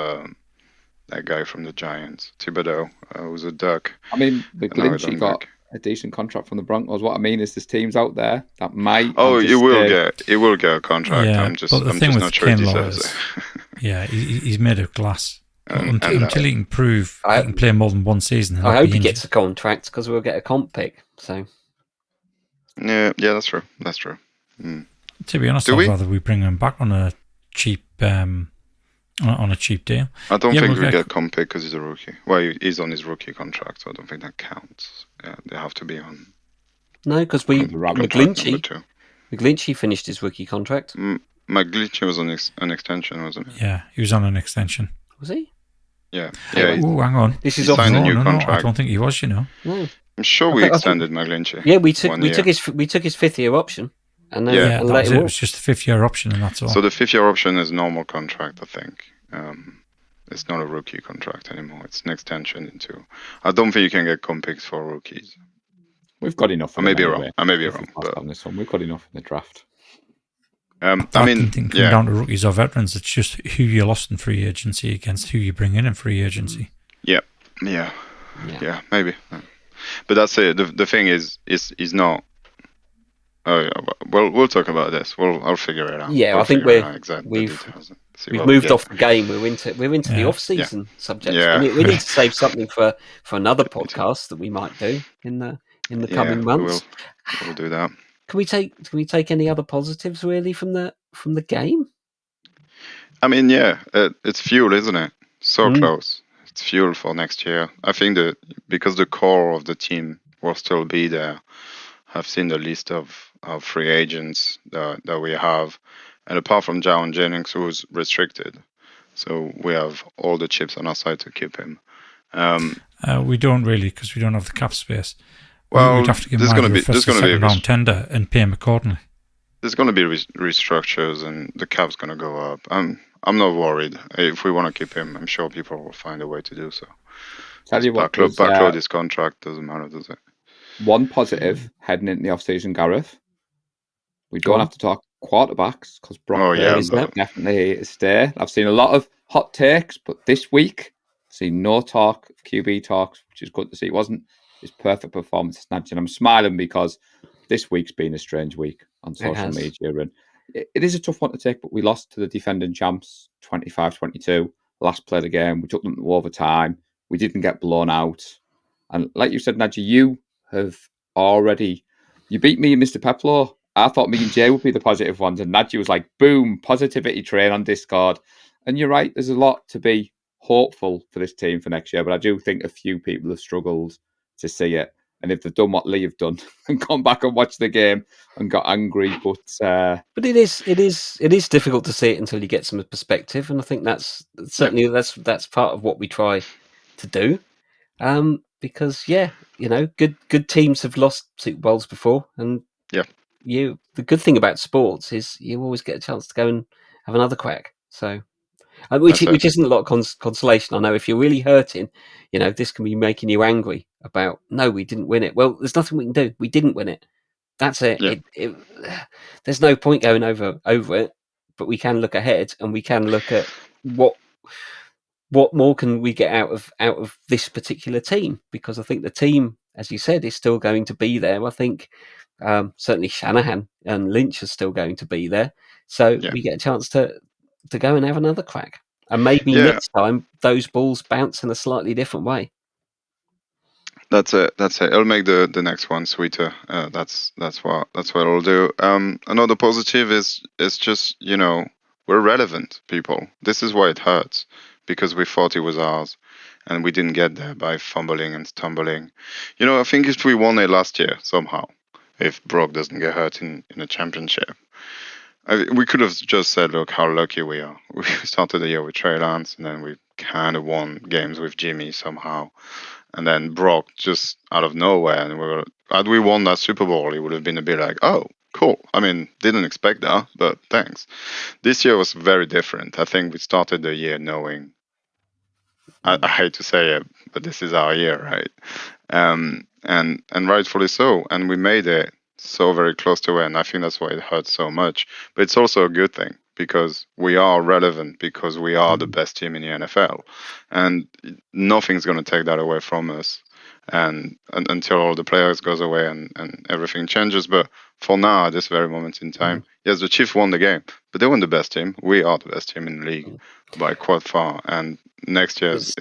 that guy from the Giants, Thibodeau, who's a duck. I mean, McGlinchey got work. a decent contract from the Broncos. What I mean is, there's teams out there that might. Oh, he will get a contract. Yeah, I'm just with not sure he Kinlaw deserves is, it. Yeah, he's made of glass. Until he can prove I- he can play more than one season. and I not hope be he injured. gets a contract because we'll get a comp pick. So Yeah, that's true. That's true. To be honest, I'd rather we bring him back on a cheap on a cheap deal. I don't Yeah, think we'll we get- get comp pick because he's a rookie. Well, he's on his rookie contract, so I don't think that counts. Yeah, they have to be on no, because the right contract number 2. McGlinchey finished his rookie contract. McGlinchey was on an extension, wasn't it? Yeah, he was on an extension. Was he? Yeah. Anyway. Oh, hang on. This is He off. signed a new No, I contract. don't think he was. No. I'm sure we I think- extended McGlinchey. Yeah, we took 1 we year. took his 5th year option, and then Yeah. Yeah, and that let was him it. It walk. was just a 5th-year option, and that's all. So the 5th-year option is normal contract, I think. It's not a rookie contract anymore. It's an extension into. I don't think you can get comp picks for rookies. We've got enough. I may be anyway. wrong. I may be If wrong. we pass But on this one, we've got enough in the draft. I that mean, didn't come down to rookies or veterans. It's just who you lost in free agency against who you bring in free agency. yeah, maybe. But that's it. The thing is not. Oh yeah. Well, we'll talk about this. I'll figure it out. Yeah, We'll I think figure out exactly the we've details and see we've what we moved get. off the game. We're into the Yeah. off-season subjects. Yeah. We need to save something for another podcast that we might do in the coming months. We'll do that. Can we take any other positives really from the game? I mean, yeah, it's fuel, isn't it? So Mm. close. It's fuel for next year. I think that because the core of the team will still be there. I've seen the list of free agents that we have, and apart from Jawan Jennings, who's restricted, so we have all the chips on our side to keep him. We don't really, because we don't have the cap space. Well, we'd have to give there's him gonna either be a first there's or gonna be second round tender and pay him accordingly. there's going to be restructures, and the cap's going to go up. I'm not worried. If we want to keep him, I'm sure people will find a way to do so. Tell you what, Backload his contract, doesn't matter, does it? one positive heading into the off-season, Gareth. We don't have to talk quarterbacks because Brock Purdy's definitely here to stay. I've seen a lot of hot takes, but this week I've seen no talk of QB talks, which is good to see. It wasn't his perfect performance, and I'm smiling because this week's been a strange week on social media, and it is a tough one to take, but we lost to the defending champs 25-22 last play of the game. We took them to overtime. We didn't get blown out, and like you said, Nadji, you have already beat me and Mr. Peplow. I thought me and Jay would be the positive ones, and Nadji was like, boom, positivity train on Discord. And you're right, there's a lot to be hopeful for this team for next year, but I do think a few people have struggled to see it. And if they've done what Lee have done and gone back and watched the game and got angry, but it is difficult to see it until you get some perspective, and I think that's certainly that's part of what we try to do. Because good teams have lost Super Bowls before, and the good thing about sports is you always get a chance to go and have another crack. So, which isn't a lot of consolation. I know if you're really hurting, this can be making you angry about, no, we didn't win it. Well, there's nothing we can do. We didn't win it. That's it. Yeah. There's no point going over it, but we can look ahead and we can look at what more can we get out of this particular team? Because I think the team, as you said, is still going to be there. I think certainly Shanahan and Lynch are still going to be there. So we get a chance to go and have another crack. And maybe next time those balls bounce in a slightly different way. That's it. It'll make the next one sweeter. That's what it'll do. Another positive is just, we're relevant, people. This is why it hurts, because we thought it was ours and we didn't get there by fumbling and stumbling. I think if we won it last year somehow, if Brock doesn't get hurt in a championship, we could have just said, look how lucky we are. We started the year with Trey Lance, and then we kind of won games with Jimmy somehow. And then Brock just out of nowhere. And had we won that Super Bowl, it would have been a bit like, oh, cool. I mean, didn't expect that, but thanks. This year was very different. I think we started the year knowing, I hate to say it, but this is our year, right? And rightfully so. And we made it so very close to win. I think that's why it hurts so much. But it's also a good thing because we are relevant, because we are the best team in the NFL, and nothing's going to take that away from us. And until all the players goes away and everything changes. But for now, at this very moment in time, yes, the Chiefs won the game, but they weren't the best team. We are the best team in the league by quite far. And next year is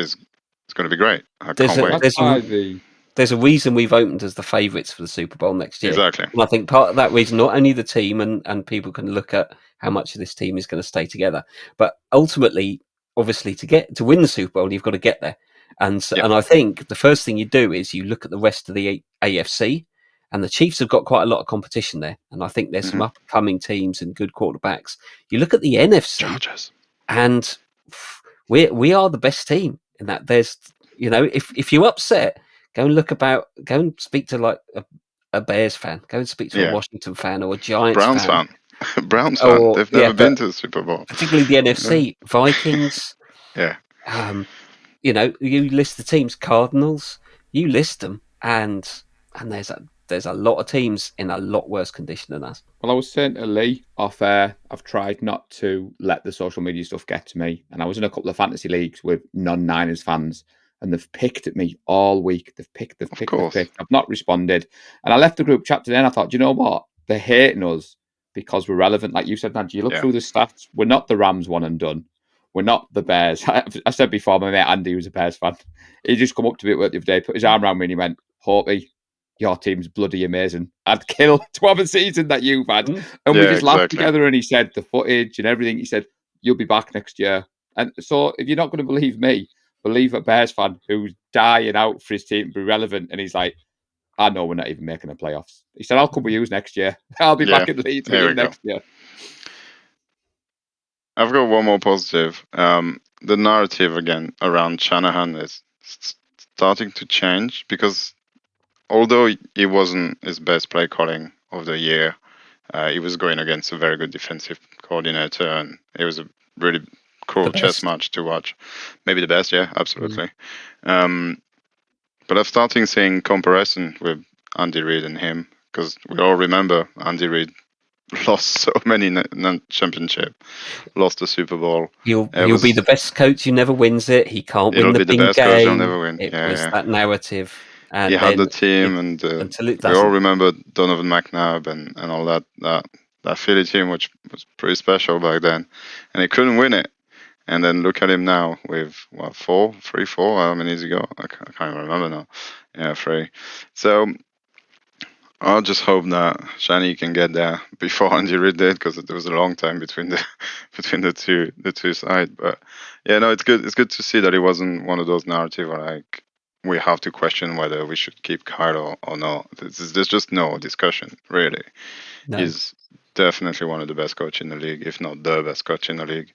going to be great. I can't wait. There's a reason we've opened as the favourites for the Super Bowl next year. Exactly. And I think part of that reason, not only the team and people can look at how much of this team is going to stay together, but ultimately, obviously, to win the Super Bowl, you've got to get there. And and I think the first thing you do is you look at the rest of the AFC, and the Chiefs have got quite a lot of competition there. And I think there's some upcoming teams and good quarterbacks. You look at the NFC, Chargers, and we are the best team in that. There's, if you're upset, go and speak to like a Bears fan. Go and speak to a Washington fan or a Giants Browns fan. Browns fan. They've never been to the Super Bowl. Particularly the NFC. Vikings. Yeah. You list the teams. Cardinals. You list them, and there's a lot of teams in a lot worse condition than us. Well, I was saying to Lee off air, I've tried not to let the social media stuff get to me. And I was in a couple of fantasy leagues with non-Niners fans, and they've picked at me all week. They've picked. I've not responded. And I left the group chat today, and I thought, you know what? They're hating us because we're relevant. Like you said, Nancy, you look through the stats. We're not the Rams one and done. We're not the Bears. I said before, my mate Andy, who's a Bears fan, he just come up to me at work the other day, put his arm around me, and he went, "Horty, your team's bloody amazing. I'd kill to have a season that you've had." And we just laughed together, and he said the footage and everything. He said, "You'll be back next year." And so if you're not going to believe me, believe a Bears fan who's dying out for his team to be relevant. And he's like, "I know we're not even making the playoffs." He said, "I'll come with you next year. I'll be back at Leeds with you next year." I've got one more positive. The narrative again around Shanahan is starting to change because although it wasn't his best play calling of the year, he was going against a very good defensive coordinator, and it was a really cool chess match to watch. Maybe the best, yeah, absolutely. But I'm starting seeing comparison with Andy Reid and him, because we all remember Andy Reid lost so many championship, lost the Super Bowl. He'll be the best coach who never wins it. He can't win the big game. Coach who'll never win. It was that narrative. And he had the team, and we all remember Donovan McNabb and all that Philly team, which was pretty special back then, and he couldn't win it. And then look at him now with 3-4. How many years ago? I can't remember now. Yeah, 3. So I'll just hope that Shani can get there before Andy Reid did, because there was a long time between the two sides. But yeah, no, it's good. It's good to see that it wasn't one of those narratives where like we have to question whether we should keep Kyle or not. There's just no discussion, really. No. He's definitely one of the best coaches in the league, if not the best coach in the league.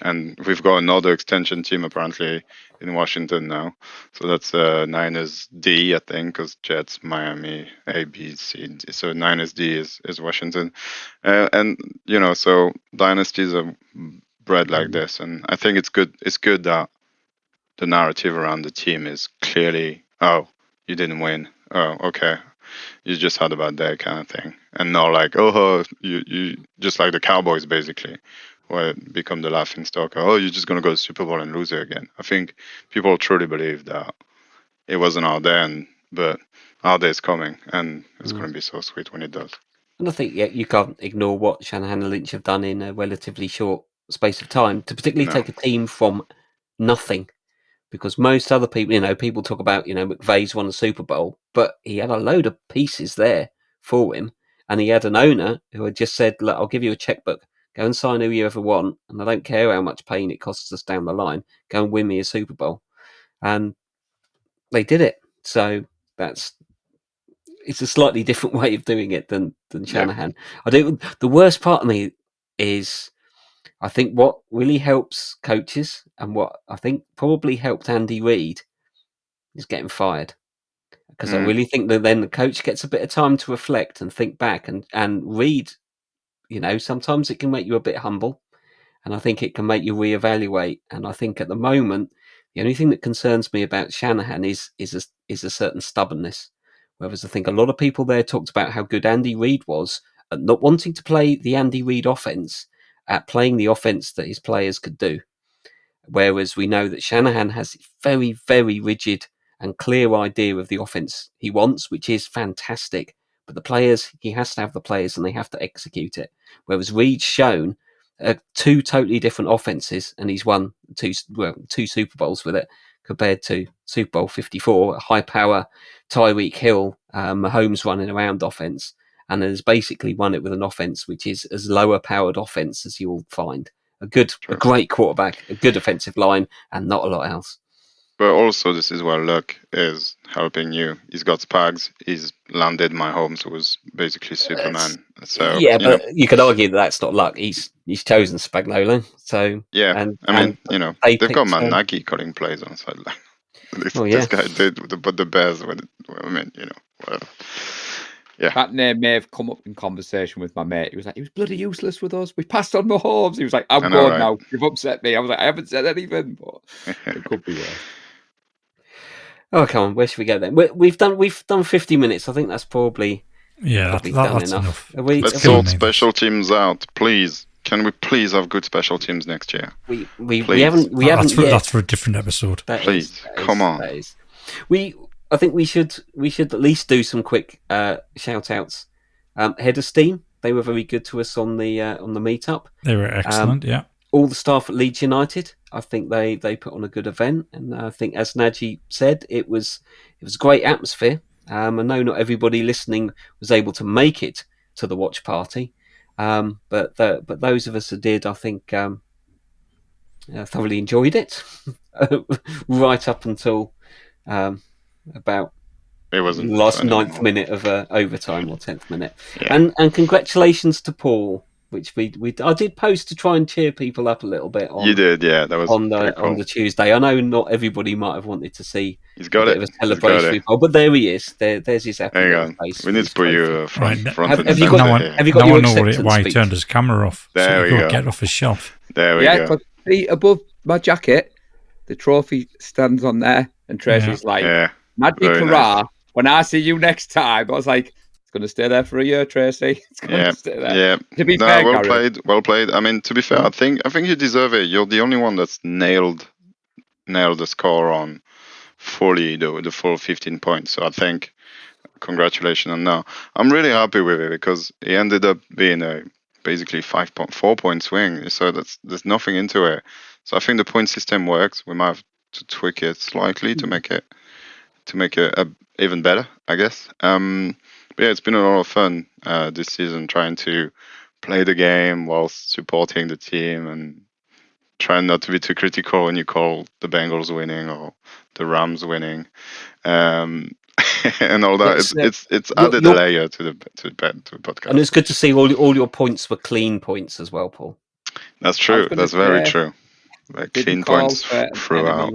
And we've got another extension team apparently in Washington now. So that's Niners D, I think, because Jets, Miami, A, B, C. D. So Niners D is Washington. And, so dynasties are bred like this. And I think it's good. It's good that the narrative around the team is clearly, oh, you didn't win. Oh, okay. You just had a bad day kind of thing. And not like, oh, you just like the Cowboys, basically, where it become the laughing stock. Oh, you're just going to go to the Super Bowl and lose it again. I think people truly believe that it wasn't our day, but our day is coming, and it's going to be so sweet when it does. And I think you can't ignore what Shanahan and Lynch have done in a relatively short space of time to particularly take a team from nothing. Because most other people, people talk about, McVay's won the Super Bowl, but he had a load of pieces there for him. And he had an owner who had just said, look, I'll give you a checkbook. Go and sign who you ever want. And I don't care how much pain it costs us down the line. Go and win me a Super Bowl. And they did it. So it's a slightly different way of doing it than Shanahan. Yeah. The worst part of me is, I think what really helps coaches and what I think probably helped Andy Reid is getting fired. Because I really think that then the coach gets a bit of time to reflect and think back and Reid, sometimes it can make you a bit humble, and I think it can make you reevaluate. And I think at the moment, the only thing that concerns me about Shanahan is a certain stubbornness, Whereas I think a lot of people there talked about how good Andy Reid was at not wanting to play the Andy Reid offense, at playing the offense that his players could do. Whereas we know that Shanahan has a very, very rigid and clear idea of the offense he wants, which is fantastic. But the players, he has to have the players and they have to execute it. Whereas Reid's shown two totally different offenses, and he's won two Super Bowls with it, compared to Super Bowl 54, a high power Tyreek Hill, Mahomes running around offense, and has basically won it with an offense which is as lower powered offense as you'll find. A great quarterback, a good offensive line, and not a lot else. But also, this is where luck is helping you. He's got Spags. He's landed Mahomes, who was basically Superman. So yeah, but you could argue that that's not luck. He's chosen Spagnuolo. So yeah, they've got Matt Nagy calling plays on the sideline. This guy did, but the Bears. Whatever. Yeah. That name may have come up in conversation with my mate. He was like, he was bloody useless with us. We passed on Mahomes. He was like, I'm going now. You've upset me. I was like, I haven't said anything, but it could be worse. Oh, come on. Where should we go then? We've done 50 minutes. I think that's probably that's enough. Let's sort special teams out, please. Can we please have good special teams next year? We haven't yet. That's for a different episode. Please, come on. I think we should at least do some quick shout outs. Head of Steam, they were very good to us on the meetup. They were excellent, yeah. All the staff at Leeds United, I think they put on a good event, and I think, as Naji said, it was a great atmosphere. I know not everybody listening was able to make it to the watch party, but those of us who did, I think, thoroughly enjoyed it, right up until about it wasn't the last 9th minute of overtime, or 10th minute. Yeah. And congratulations to Paul, which I did post to try and cheer people up a little bit. You did, yeah. That was on the Tuesday. I know not everybody might have wanted to see a bit of a celebration, but there he is. There's his happy face. We need to put you front. Have you got your acceptance why he turned his camera off. There we go. Get off his shelf. There we go. See, above my jacket, the trophy stands on there, and Tracy's like, Magic Hurrah, nice. When I see you next time. I was like, it's going to stay there for a year, Tracy. It's going to stay there. Yeah. To be fair, well played. I mean, to be fair, I think you deserve it. You're the only one that's nailed the score on fully, the full 15 points. So I think, congratulations on that. I'm really happy with it because it ended up being a basically 4 point swing. So there's nothing into it. So I think the point system works. We might have to tweak it slightly to make it even better, I guess. But yeah, it's been a lot of fun this season trying to play the game whilst supporting the team and trying not to be too critical when you call the Bengals winning or the Rams winning, and all that. It's added a layer to the podcast. And it's good to see all your points were clean points as well, Paul. That's true. That's very true. Like clean points throughout.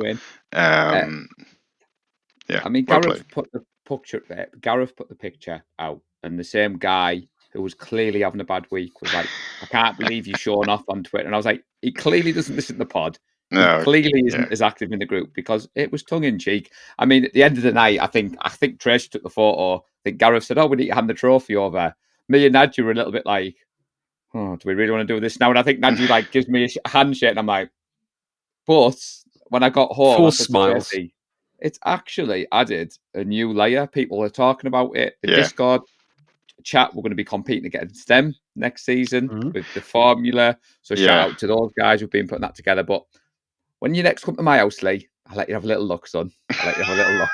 Yeah, I mean, Gareth put the picture out, and the same guy who was clearly having a bad week was like, I can't believe you showing off on Twitter. And I was like, he clearly doesn't listen to the pod. No, he clearly isn't as active in the group because it was tongue in cheek. I mean, at the end of the night, I think Tracy took the photo. I think Gareth said, we need to hand the trophy over. Me and Nadji were a little bit like, do we really want to do this now? And I think Nadji gives me a handshake, and I'm like, but when I got home, 4 smiles. Tracy, it's actually added a new layer. People are talking about it. The Discord chat, we're going to be competing against them next season with the formula. So shout out to those guys who've been putting that together. But when you next come to my house, Lee, I'll let you have a little look, son. I'll let you have a little look.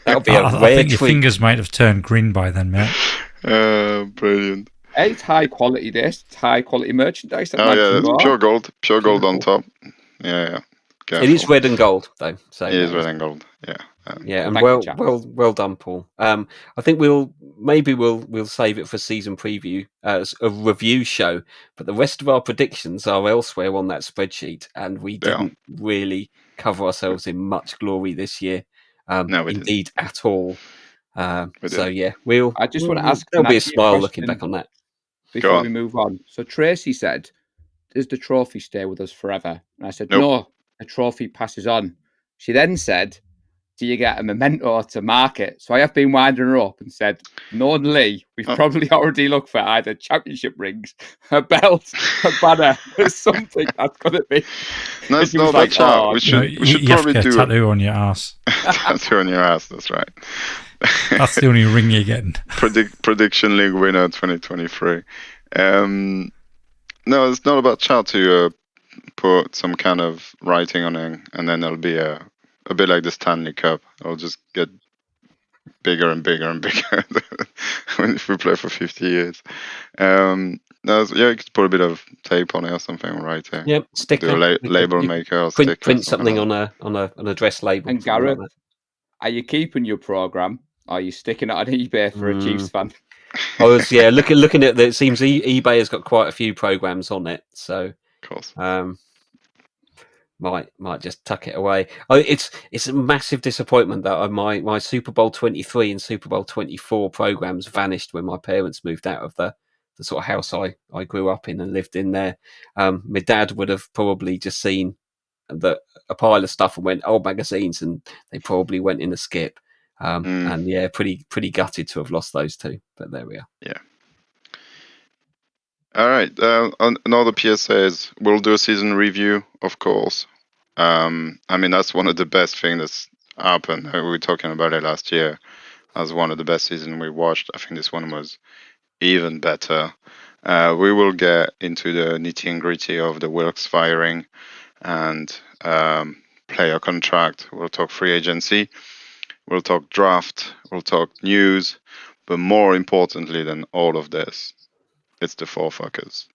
That'll be a I think your fingers might have turned green by then, mate. Brilliant. It's high quality. It's high quality merchandise. That's pure gold on top. Yeah. Careful. It is red and gold, though. So it is red and gold. Yeah. And well done, Paul. I think we'll save it for season preview as a review show. But the rest of our predictions are elsewhere on that spreadsheet, and we didn't really cover ourselves in much glory this year. No, indeed, at all. I just want to ask. There'll be a smile looking back on that. Before we move on. So Tracy said, does the trophy stay with us forever? And I said, no, a trophy passes on. She then said, do you get a memento to mark it? So I have been winding her up and said, knowing Lee, we've probably already looked for either championship rings, a belt, a banner, or something that's going to be. No, it's not about chat. We should probably do a tattoo on your ass. Tattoo on your ass, that's right. That's the only ring you're getting. Prediction League winner 2023. No, it's not about chat to put some kind of writing on it, and then it'll be a bit like the Stanley Cup. It'll just get bigger and bigger and bigger if we play for 50 years. You could put a bit of tape on it or something, right? Yep, sticker. Do a label maker or sticker. Print something on a dress label. And Gareth, are you keeping your program? Or are you sticking it on eBay for a Chiefs fan? I was looking at that. It seems eBay has got quite a few programs on it, so of course. Might just tuck it away. It's a massive disappointment that my Super Bowl 23 and Super Bowl 24 programs vanished when my parents moved out of the sort of house I grew up in and lived in there. My dad would have probably just seen a pile of stuff and went, old magazines, and they probably went in a skip. And yeah, pretty gutted to have lost those two, but there we are. Yeah. All right. Another PSAs. We'll do a season review, of course. I mean, that's one of the best things that's happened. We were talking about it last year as one of the best seasons we watched. I think this one was even better. We will get into the nitty and gritty of the Wilkes firing and player contract. We'll talk free agency. We'll talk draft. We'll talk news. But more importantly than all of this, it's the Four Fuckers.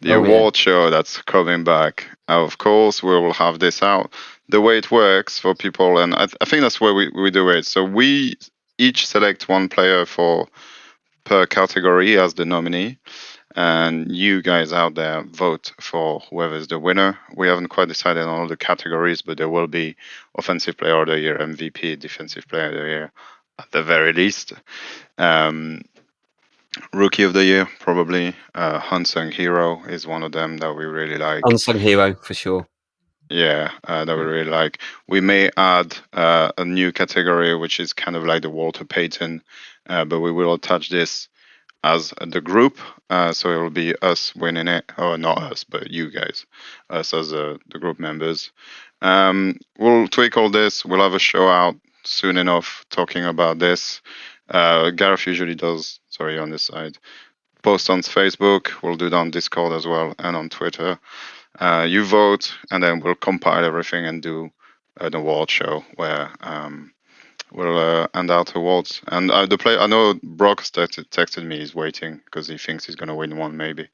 The award show that's coming back. Of course, we will have this out. The way it works for people, and I think that's where we do it. So we each select one player per category as the nominee. And you guys out there vote for whoever's the winner. We haven't quite decided on all the categories, but there will be Offensive Player of the Year, MVP, Defensive Player of the Year, at the very least. Rookie of the Year, probably. Unsung Hero is one of them that we really like. Unsung Hero, for sure. Yeah, that we really like. We may add a new category, which is kind of like the Walter Payton, but we will attach this as the group, so it will be us winning it, or not us, but you guys, us as the group members. We'll tweak all this. We'll have a show out soon enough talking about this. Gareth usually does, on this side, post on Facebook. We'll do it on Discord as well and on Twitter. You vote, and then we'll compile everything and do an award show where we'll hand out awards. And the player, I know Brock texted me. He's waiting because he thinks he's going to win one. Maybe.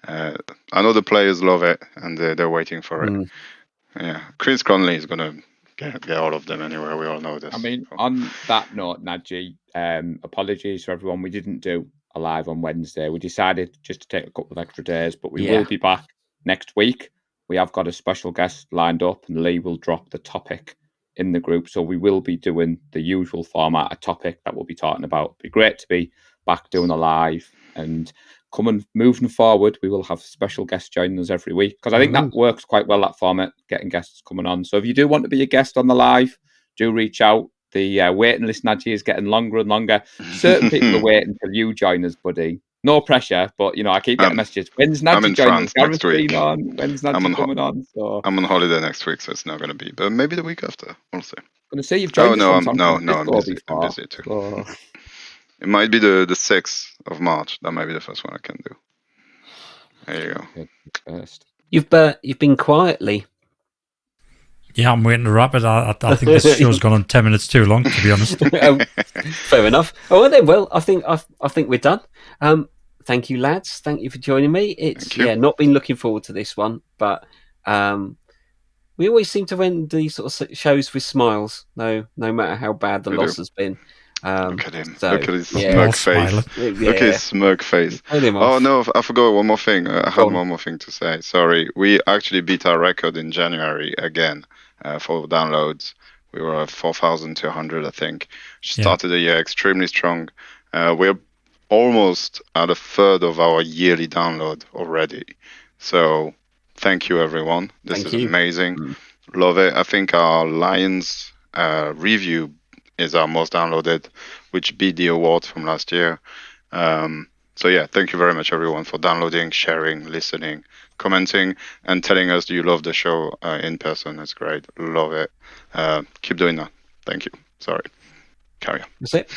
I know the players love it and they're waiting for it. Yeah, Chris Conley is going to get all of them anyway. We all know this. I mean, on that note, Nadji, apologies for everyone. We didn't do a live on Wednesday. We decided just to take a couple of extra days, but we will be back next week. We have got a special guest lined up, and Lee will drop the topic in the group. So we will be doing the usual format, a topic that we'll be talking about. It'd be great to be back doing a live, and moving forward, we will have special guests joining us every week, because I think that works quite well, that format, getting guests coming on. So if you do want to be a guest on the live, do reach out. The waiting list, Nadji, is getting longer and longer. Certain people are waiting until you join us, buddy. No pressure, but I keep getting messages. When's Nadji joining? Next week. When's Nadji coming on? So I'm on holiday next week, so it's not going to be. But maybe the week after. We'll see. I'm going to say you've joined us. I'm busy. I'm busy too. So. It might be the 6th of March. That might be the first one I can do. There you go. You've been quietly. Yeah, I'm waiting to wrap it. I think this show's gone on 10 minutes too long, to be honest. Fair enough. Oh, then, well, I think we're done. Thank you, lads. Thank you for joining me. It's not been looking forward to this one, but we always seem to end these sort of shows with smiles, no matter how bad the loss has been. Look at him. Look at his smirk face. Look at his smirk face. Oh, no, I forgot one more thing. I had one more thing to say. Sorry. We actually beat our record in January again for downloads. We were at 4,200, I think. Started the year extremely strong. We're almost at a third of our yearly download already. So thank you, everyone. This is amazing. Love it. I think our Lions review is our most downloaded, which beat the award from last year. So yeah, thank you very much everyone for downloading, sharing, listening, commenting, and telling us you love the show in person. That's great. Love it. Keep doing that. Thank you. Sorry. Carry on. That's it.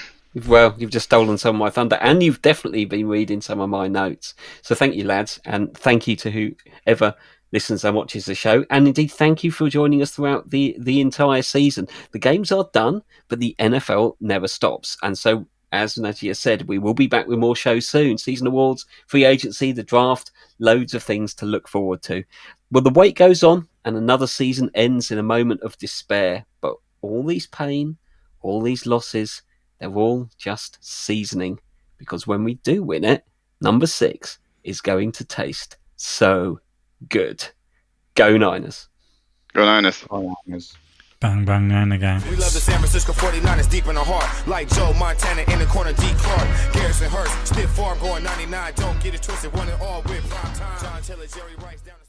Well, you've just stolen some of my thunder, and you've definitely been reading some of my notes. So thank you, lads, and thank you to whoever listens and watches the show. And indeed, thank you for joining us throughout the entire season. The games are done, but the NFL never stops. And so, as Nadia said, we will be back with more shows soon. Season awards, free agency, the draft, loads of things to look forward to. Well, the wait goes on, and another season ends in a moment of despair. But all these pain, all these losses, they're all just seasoning, because when we do win it, number 6 is going to taste so good. Go Niners. Go Niners. Go Niners. Bang, bang, Niner gang. We love the San Francisco 49ers deep in the heart. Like Joe Montana in the corner, D. Clark. Garrison Hurst, stiff farm going 99. Don't get it twisted, one and all with prime time. John Taylor, Jerry Rice down the